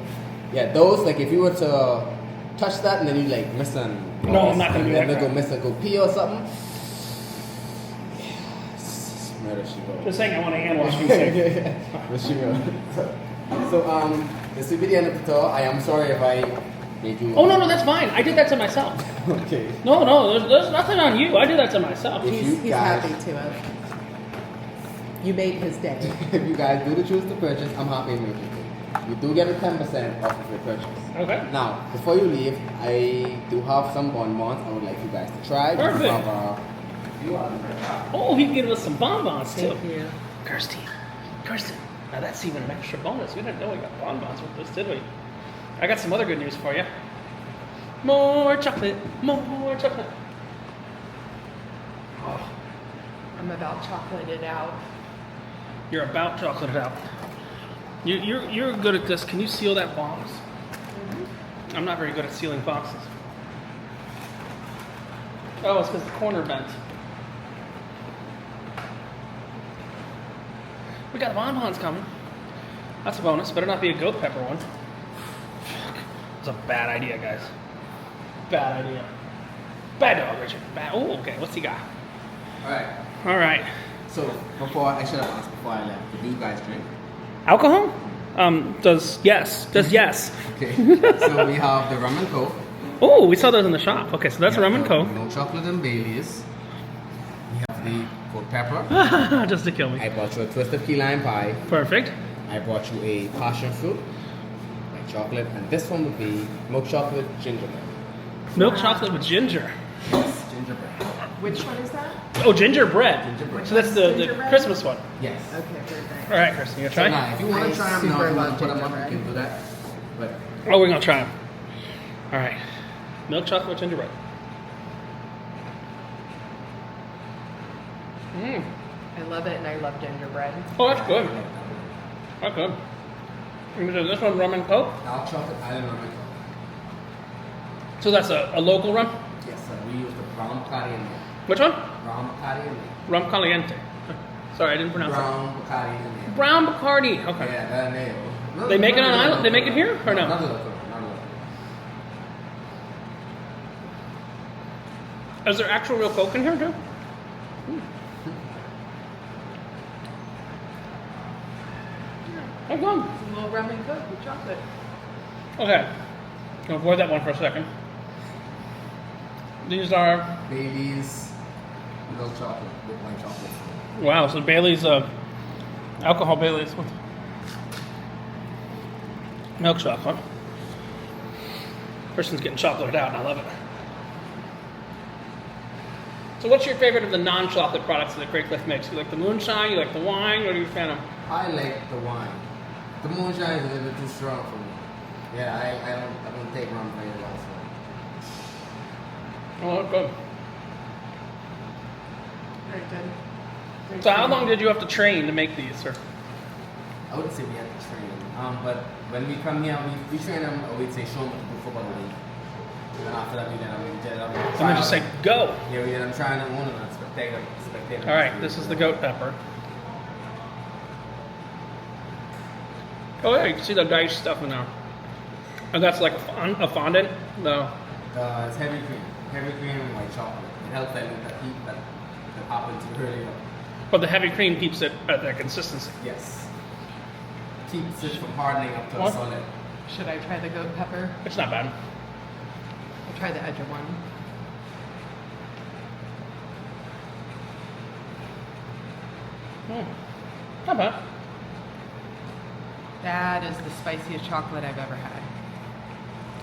yeah, those like if you were to touch that and then you like miss and No, I'm not gonna do that Then go crap. miss and go pee or something. Yes, murder she wrote. Just saying, I want to hand wash these. But she wrote. So this will be the end of the tour. I am sorry if I made you. Oh no, that's fine. I did that to myself. Okay. No, there's nothing on you. I did that to myself. If you He's guys- happy to. You made his day. If you guys do choose to purchase, I'm happy to make it. You do get a 10% off of your purchase. Okay. Now, before you leave, I do have some bonbons I would like you guys to try. Perfect. We have, Oh, he gave us some bonbons too. Thank you. Kirsten, Now that's even an extra bonus. We didn't know we got bonbons with this, did we? I got some other good news for you. More chocolate, more chocolate. Oh, I'm about chocolated out. you're about chocolated out. You're good at this. Can you seal that box? I'm not very good at sealing boxes. Oh, it's because the corner bent. We got bonbons coming. That's a bonus. Better not be a goat pepper one. It's a bad idea, guys. Bad idea. Bad dog, Richard. Bad. Oh, okay. What's he got? Alright. All right. So before I should have asked before I left, do you guys drink? Alcohol? Does yes. Okay. So we have the rum and coke. Oh, we saw those in the shop. Okay, so that's We rum have and the coke. milk chocolate and Baileys. We have the goat pepper. Just to kill me. I bought you a twisted key lime pie. Perfect. I brought you a passion fruit, white chocolate, and this one would be milk chocolate gingerbread. Milk chocolate with ginger. Yes, gingerbread. Which one is that? Oh, gingerbread. Gingerbread. So that's the Gingerbread? Christmas one. Yes. Okay, perfect. All right, Kirsten, you gonna So try? now, if you want I to try them now, super if you want love to put them up, you gingerbread. can do that. But Oh, we're gonna try them. All right. Milk chocolate with gingerbread. Mmm. I love it, and I love gingerbread. Oh, that's good. That's good. And is this one rum and coke? dark chocolate island rum and coke. So that's a local rum? Yes, sir. We use the brown Bacardi Which one? Brown Bacardi and Rum caliente. Sorry, I didn't pronounce brown Bacardi and it. Brown Bacardi. Okay. Yeah, that nail. No, They make it on no, island? They make it here or no? Not local. Not local. Is there actual real coke in here too? Oh, good. A little rum and coke with chocolate. Okay. I'll avoid that one for a second. These are, Bailey's milk chocolate with white chocolate. wow, so Bailey's, alcohol Bailey's. Milk chocolate. Kristen's getting chocolated out and I love it. So what's your favorite of the non-chocolate products that Graycliff makes? You like the moonshine, you like the wine, what are you a fan of? I like the wine. The moonshine is a little bit too strong for me. Yeah, I don't take rum very well. So. Oh, that's good. Very good. Very So how good. long did you have to train to make these, sir? I wouldn't say we had to train. But when we come here, we train them, or we'd say show them to do football a week. And then after that, we let them, we did them. And then just say, go. Yeah, we let them try them one and then spectator. All right, this is the goat pepper. Oh yeah, you can see the diced stuff in there. And that's like a fondant? No. It's heavy cream and white chocolate. It helps that heat that happened earlier. But the heavy cream keeps it at that consistency. Yes. Keeps it from hardening up to What? a solid. Should I try the goat pepper? It's not bad. I'll try the edge of one. Not bad. That is the spiciest chocolate I've ever had.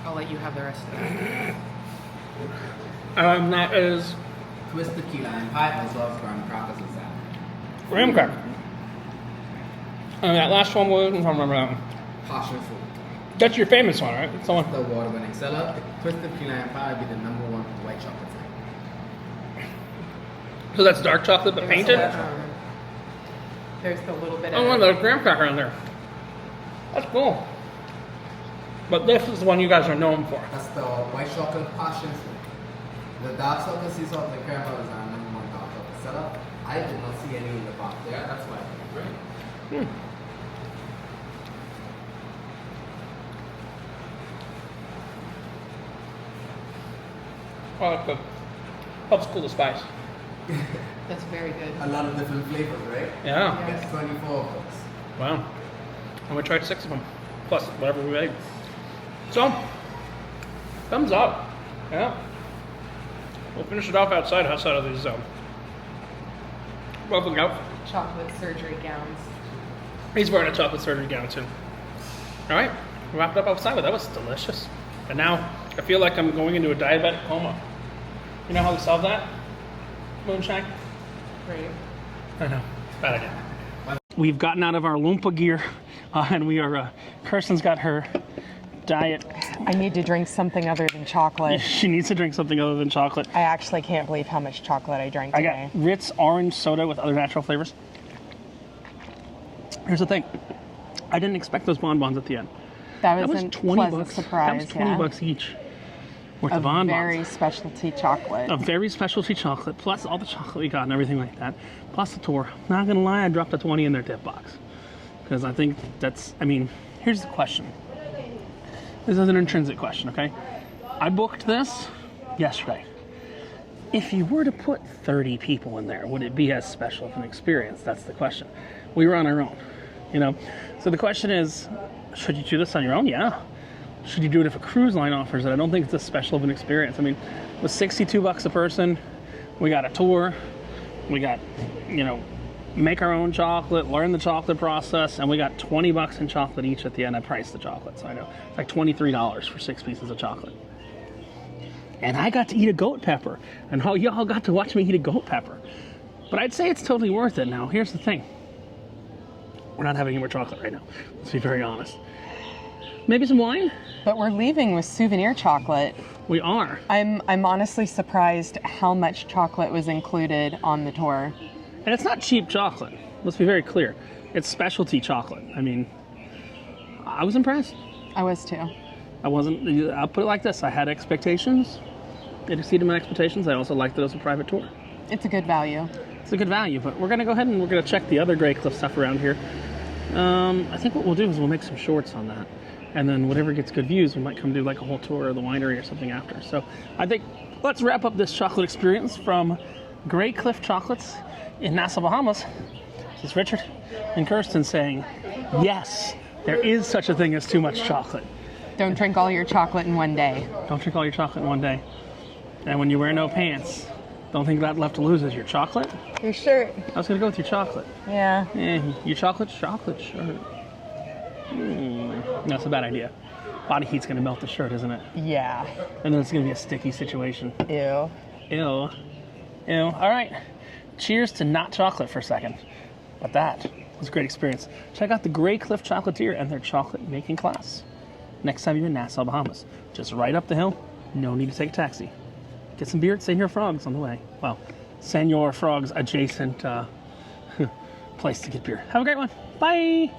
I'll let you have the rest of it. I'm not as Twisted key lime pie also has graham crackers inside. graham cracker. And that last one was, I don't remember that one. Passion fruit. That's your famous one, right? It's the one. The water winning seller. The twisted key lime pie would be the number one white chocolate flavor. So that's dark chocolate but painted? There's the little bit Oh, of one of the graham cracker on there. That's cool. But this is the one you guys are known for. That's the white chocolate passion fruit. The dark chocolate sea salt and caramel is our number one dark chocolate seller. I did not see any in the box there. That's why. Right. Oh, that's good. Helps cool the spice. That's very good. A lot of different flavors, right? Yeah. Yeah. Yes, 24 of those. Wow. And we tried 6 of them. Plus whatever we made. So, thumbs up. Yeah. We'll finish it off outside of these welcome out. Chocolate surgery gowns. He's wearing a chocolate surgery gown too. Alright, wrapped up outside, but that was delicious. And now I feel like I'm going into a diabetic coma. You know how we solve that? Moonshine? Right. I know. Bad idea. we've gotten out of our Loompa gear, and we are. Kirsten's got her diet. I need to drink something other than chocolate. She needs to drink something other than chocolate. I actually can't believe how much chocolate I drank I today. got Ritz orange soda with other natural flavors. Here's the thing. I didn't expect those bonbons at the end. That was was a 20 pleasant bucks. surprise. That was 20 yeah. bucks each worth A of bonbons. very specialty chocolate. A very specialty chocolate, plus all the chocolate we got and everything like that, plus the tour. Not gonna lie, I dropped a 20 in their tip box. Because I think that's, I mean, here's the question. This is an intrinsic question, okay? I booked this yesterday. If you were to put 30 people in there, would it be as special of an experience? That's the question. We were on our own, you know? So the question is, should you do this on your own? Yeah. Should you do it if a cruise line offers it? I don't think it's as special of an experience. I mean, with 62 bucks a person, we got a tour, we got, you know, make our own chocolate, learn the chocolate process, and we got 20 bucks in chocolate each at the end. I priced the chocolate, so I know. It's like $23 for 6 pieces of chocolate. And I got to eat a goat pepper, and y'all got to watch me eat a goat pepper. But I'd say it's totally worth it now. Here's the thing. We're not having any more chocolate right now. Let's be very honest. Maybe some wine? But we're leaving with souvenir chocolate. We are. I'm honestly surprised how much chocolate was included on the tour. And it's not cheap chocolate. Let's be very clear. It's specialty chocolate. I mean, I was impressed. I was too. I'll put it like this. I had expectations. It exceeded my expectations. I also liked that it was a private tour. It's a good value. It's a good value, but we're going to go ahead and we're going to check the other Graycliff stuff around here. I think what we'll do is we'll make some shorts on that. And then whatever gets good views, we might come do like a whole tour of the winery or something after. So I think let's wrap up this chocolate experience from Graycliff Chocolates in Nassau, Bahamas. This is Richard and Kirsten saying, yes, there is such a thing as too much chocolate. Don't drink all your chocolate in one day. Don't drink all your chocolate in one day. And when you wear no pants, don't think that left to lose is your chocolate. Your shirt. I was going to go with your chocolate. Yeah. Your chocolate shirt. That's a bad idea. Body heat's going to melt the shirt, isn't it? Yeah. And then it's going to be a sticky situation. Ew. Ew. Ew. All right. Cheers to not chocolate for a second. But that was a great experience. Check out the Graycliff Chocolatier and their chocolate making class. Next time you're in Nassau, Bahamas. Just right up the hill. No need to take a taxi. Get some beer at Senor Frogs on the way. Well, Senor Frogs adjacent place to get beer. Have a great one. Bye.